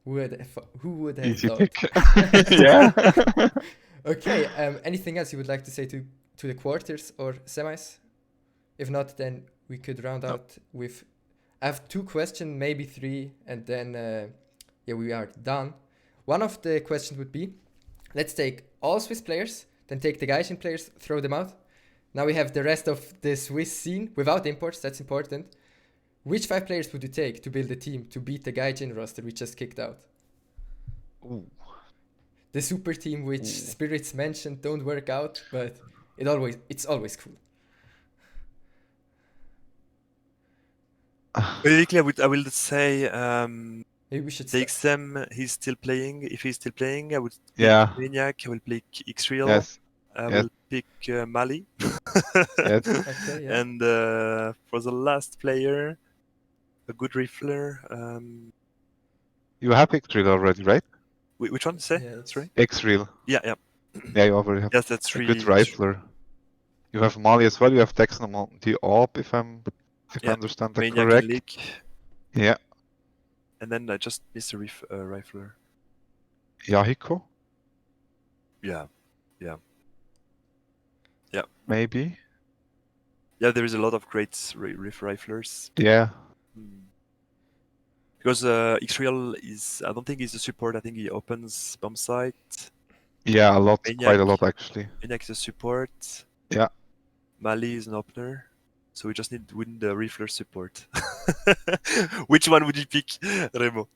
Who would have Easy thought? pick. Yeah. Okay, anything else you would like to say to the quarters or semis? If not, then we could round out with... I have 2 questions, maybe 3, and then yeah, we are done. One of the questions would be, let's take all Swiss players, then take the GAIJIN players, throw them out. Now we have the rest of the Swiss scene without imports, that's important. Which 5 players would you take to build a team to beat the GAIJIN roster we just kicked out? Ooh. The super team which Spirits mentioned don't work out, but it's always cool. Basically, I will say Maybe we should take Sam. He's still playing. If he's still playing, I would pick Yeah. Maniac. I will pick Xreal. Yes. I Yes. will pick Mali. Yes. Okay, yeah. And for the last player, a good rifler. You have Xreal already, right? Which one? Say? Yes. That's right. Xreal. Yeah, yeah. Yeah, you already have Yes, that's a three. good rifler. You have Mali as well. You have Texan on the AWP, if I Yeah, understand that Maniac and correct. Leak. Yeah. And then I just missed a rifler. Yahiko, Yeah. maybe. Yeah, there is a lot of great riflers. Yeah. Because Xreal is, I don't think he's a support. I think he opens bomb site. Yeah, a lot. Maniac. Quite a lot, actually. Maniac is a support. Yeah. Mali is an opener. So we just need to win the rifler support. Which one would you pick, Remo?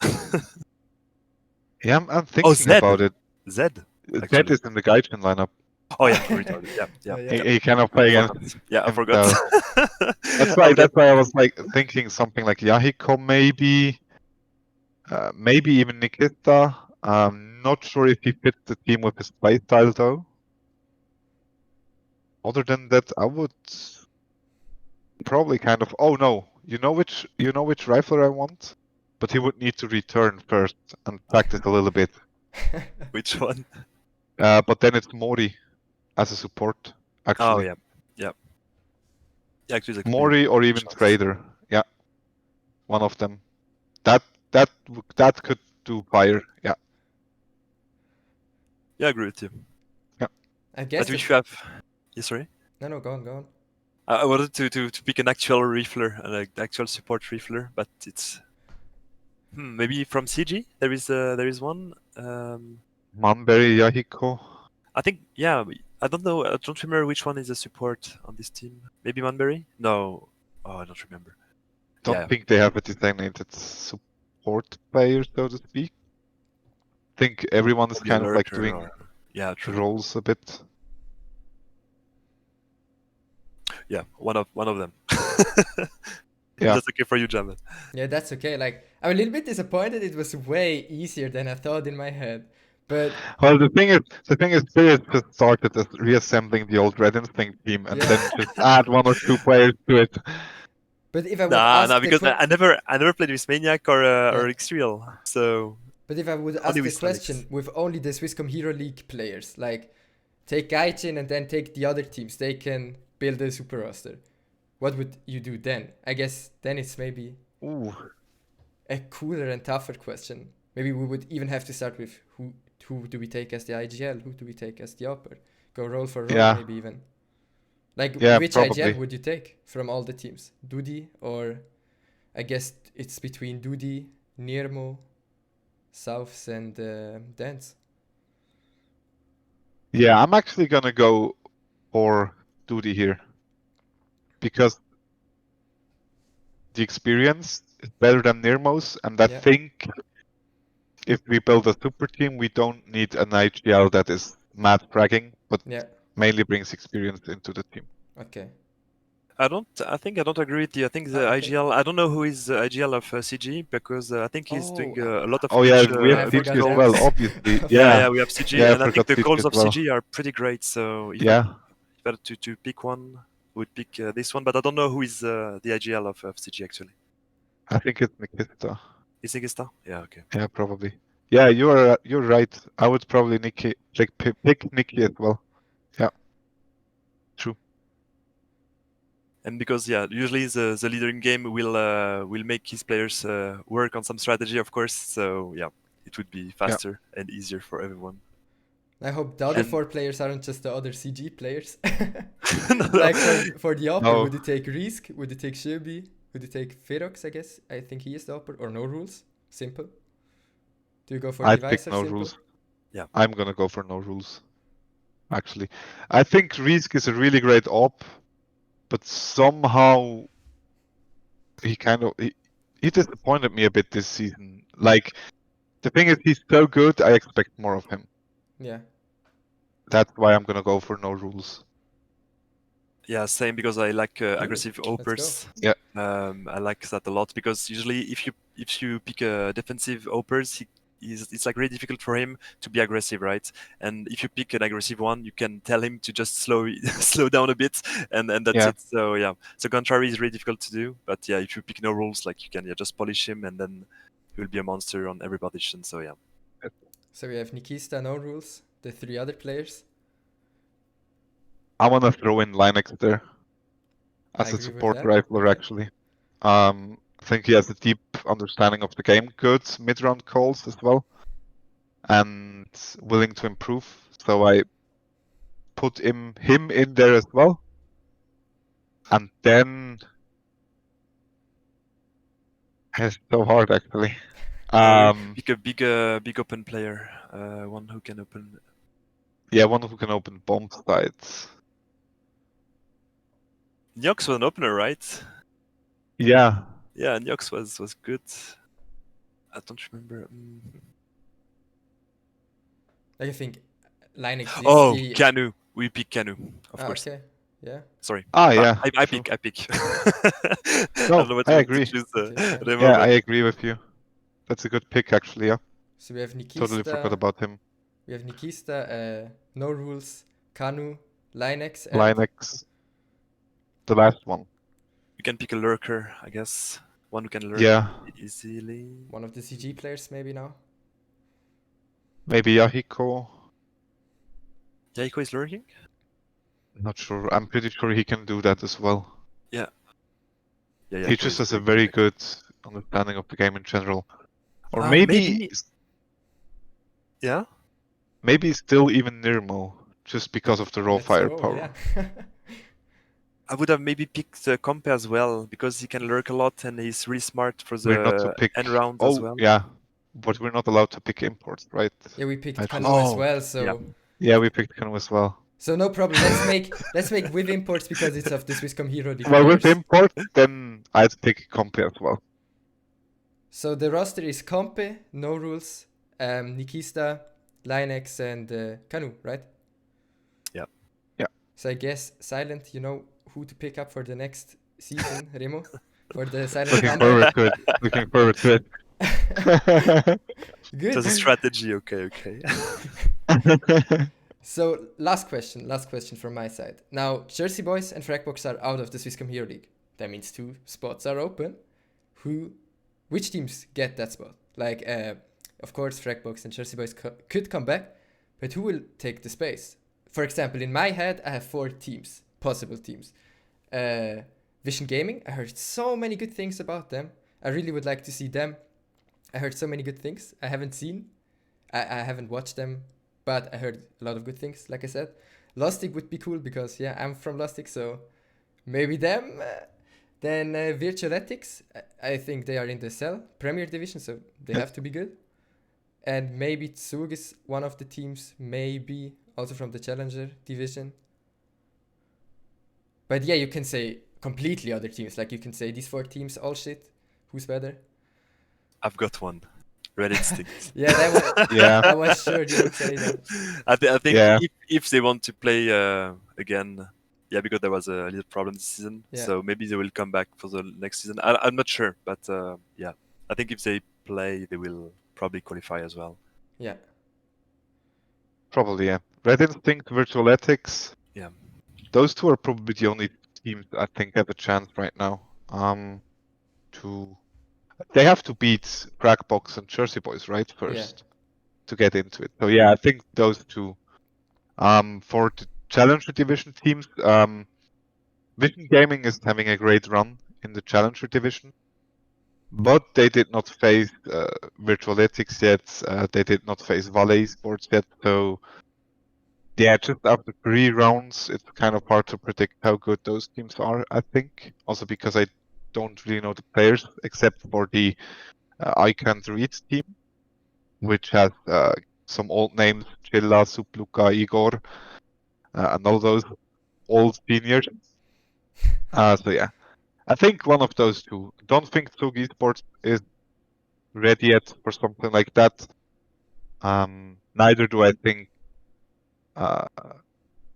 Yeah, I'm thinking about it. Zed. Zed is in the GAIJIN lineup. Oh yeah, retarded. Yeah. He cannot play against. Yeah, I forgot. That's why I was like thinking something like Yahiko, maybe. Maybe even Nikita. Not sure if he fits the team with his playstyle though. Other than that, I would probably kind of. Oh no, you know which rifler I want, but he would need to return first and practice a little bit. Which one? But then it's Mori as a support. Actually. Oh yeah. Actually, that could be Mori or even chance. Trader. Yeah, one of them. That could do fire. Yeah. Yeah, I agree with you. I guess. But we should have. Yeah, sorry. No, go on. I wanted to pick an actual rifler, an actual support rifler, but it's maybe from CG. There is one. Manberry, Yahiko. I think I don't know. I don't remember which one is a support on this team. Maybe Manberry? No. Oh, I don't remember. Don't think they have a designated support player, so to speak. I think everyone is Maybe kind of like lurker doing true. roles a bit. Yeah, one of them. Yeah. That's okay for you, Jamel. Yeah, that's okay. Like, I'm a little bit disappointed. It was way easier than I thought in my head. But well, the thing is, Spirit just started as reassembling the old Red Instinct team and then just add 1 or 2 players to it. But if I would ask because I never played with Maniac or Xreal, so. But if I would ask the question with only the Swisscom Hero League players, like take GAIJIN and then take the other teams, they can build a super roster. What would you do then? I guess then it's maybe a cooler and tougher question. maybe we would even have to start with who do we take as the IGL, who do we take as the upper, go role for role, Yeah. maybe even. Like, Yeah, which probably. IGL would you take from all the teams? Dudi, or I guess it's between Dudi, NNirmo, Souths, and Dance. Yeah, I'm actually gonna go for Duty here because the experience is better than Nirmo's, and I Yeah. think if we build a super team, we don't need an IGL that is mad fragging, but Yeah. mainly brings experience into the team. Okay. I think I don't agree with you. I think the Ah, okay. IGL. I don't know who is the IGL of CG because I think he's doing Oh, a lot of Oh yeah, niche, we I have good forgot CG as that. calls. well, obviously. Yeah, Yeah, yeah, we have CG, yeah, I and I think forgot the CG calls as of well. CG are pretty great. So if Yeah, I had to pick one, I would pick this one. But I don't know who is the IGL of CG actually. I think it's Nikita. Is it Gista? Yeah, okay. Yeah, probably. Yeah, you're right. I would probably pick Nikki as well. Yeah, true. And because usually the leader in game will make his players work on some strategy, of course. So yeah, it would be faster and easier for everyone. I hope the other And- 4 players aren't just the other CG players. No. Like for the upper, No. would you take Risk? Would you take Shubi? Would you take Ferox, I guess? I think he is the upper. Or NoRulezZ? Simple. Do you go for I'd device pick or no simple? rules. Yeah. I'm gonna go for no rules. Actually, I think Risk is a really great op, but somehow he disappointed me a bit this season. Like the thing is, he's so good, I expect more of him. Yeah. That's why I'm gonna go for no rules. Yeah, same because I like aggressive Let's go. opers. Yeah. I like that a lot because usually if you pick a defensive opers, it's like really difficult for him to be aggressive, right? And if you pick an aggressive one, you can tell him to just slow down a bit, and that's Yeah. it. So yeah, so contrary is really difficult to do, but yeah, if you pick no rules, like you can just polish him, and then he will be a monster on every position. So yeah. So we have Nikista, NoRulezZ, the 3 other players. I wanna throw in Linux there I as a agree with support that. rifler Okay. actually. I think he has a deep understanding of the game, good mid-round calls as well, and willing to improve. So I put him in there as well. And then it's so hard actually. Pick a big open player, one who can open. Yeah, one who can open bomb sites. Nyox was an opener, right? Yeah. Yeah, Nyox was good. I don't remember. I think Linux is Oh, the... Canu. We pick Canu, of course. Okay. Yeah. Sorry. Yeah. I true. pick. No, I don't know what I to agree. choose Okay, yeah. Remo, Yeah, I but agree with you. That's a good pick actually, yeah. So we have Nikista. Totally forgot about him. We have Nikista, NoRulezZ, Kanu, Linux, and... Linux. The last one. you can pick a lurker, I guess. One who can lurk Yeah. easily. One of the CG players maybe now. Maybe Yahiko. Jaiko is lurking? Not sure. I'm pretty sure he can do that as well. Yeah. Yeah, He Jaiko just is has a very very good understanding of the game in general. Or maybe- Yeah? maybe still even Nirmo, just because of the raw Let's go, firepower. yeah. I would have maybe picked Compe as well, because he can lurk a lot and he's really smart for We're not to the pick. end round Oh, as well. yeah, but we're not allowed to pick imports, right? Yeah, we picked I Kanu just- as well, so... yeah. Yeah, we picked Kanu as well. So no problem. Let's make with imports because it's of the Swisscom Hero League Well, with players. import, then I'd pick Compe as well. So the roster is Compe, NoRulezZ, Nikista, Linux, and Kanu, right? Yeah. Yeah. So I guess Silent, you know who to pick up for the next season, Remo, for the Silent Looking comeback. forward to it. Looking forward to it. Good. Just a strategy, okay. So last question from my side. Now JerseyBoys and Fragbox are out of the Swisscom Hero League. That means 2 spots are open. Which teams get that spot? Like, of course, Fragbox and JerseyBoys could come back, but who will take the space? For example, in my head, I have 4 teams, possible teams. Vision Gaming, I heard so many good things about them. I really would like to see them I heard so many good things. I haven't watched them, but I heard a lot of good things. Like I said, Lustig would be cool because yeah, I'm from Lustig, so maybe them. Then Virtual Ethics, I think they are in the Cell Premier Division, so they have to be good. And maybe Zug is one of the teams, maybe also from the Challenger Division. But yeah, you can say completely other teams. Like you can say these 4 teams, all shit. Who's better? I've got one. Red Instinct. Yeah, that was. Yeah. I was sure you would say that. I think Yeah. if they want to play again, yeah, because there was a little problem this season, Yeah. so maybe they will come back for the next season. I'm not sure, but yeah, I think if they play, they will probably qualify as well. Yeah. Probably, yeah. Red Instinct, Virtual Ethics. Yeah. Those 2 are probably the only teams I think have a chance right now. They have to beat Fragbox and JerseyBoys, right? First to get into it. So yeah, I think those 2. For the Challenger Division teams, Vision Gaming is having a great run in the Challenger Division, but they did not face Virtual Ethics yet. They did not face Valley Esports yet. So yeah, just after 3 rounds, it's kind of hard to predict how good those teams are, I think. Also because I don't really know the players except for the I Can't Read team, which has some old names, Chilla, Supluka, Igor, and all those old seniors. So yeah, I think one of those 2. Don't think Zug Esports is ready yet for something like that. Neither do I think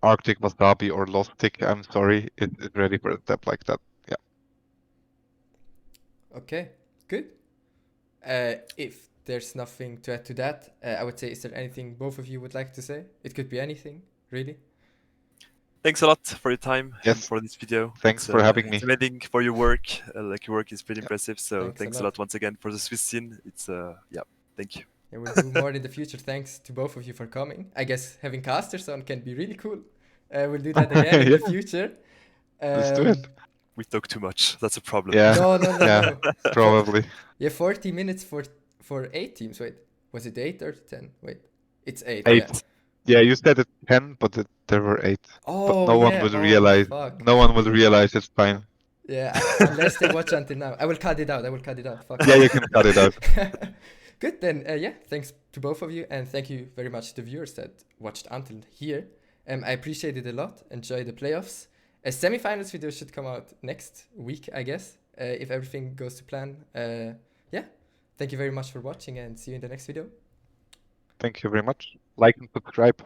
Arctic Wasabi or Lostic, I'm sorry, is ready for a step like that. Yeah. Okay, good. If there's nothing to add to that, I would say, is there anything both of you would like to say? It could be anything, really. Thanks a lot for your time and Yes. for this video. Thanks for having me. It's amazing for your work. Like your work is pretty Yeah. impressive. So Thanks a a lot. lot once again for the Swiss scene. It's yeah, thank you. Yeah, we'll do more in the future. Thanks to both of you for coming. I guess having casters on can be really cool. We'll do that again in the Yeah. future. Let's do it. We talk too much. That's a problem. Yeah. No. Yeah. Probably. Yeah, 40 minutes for 8 teams. Wait, was it 8 or 10? Wait, it's 8. 8. Yeah. Yeah, you said it 10, but there were 8. Oh, But no one yeah. will Oh, realize. fuck. No one will realize it's fine. Yeah, unless they watch until now. I will cut it out. Fuck. Yeah, you can cut it out. Good then. Yeah, thanks to both of you, and thank you very much to the viewers that watched until here. I appreciate it a lot. Enjoy the playoffs. A semifinals video should come out next week, I guess, if everything goes to plan. Yeah, thank you very much for watching, and see you in the next video. Thank you very much. Like and subscribe.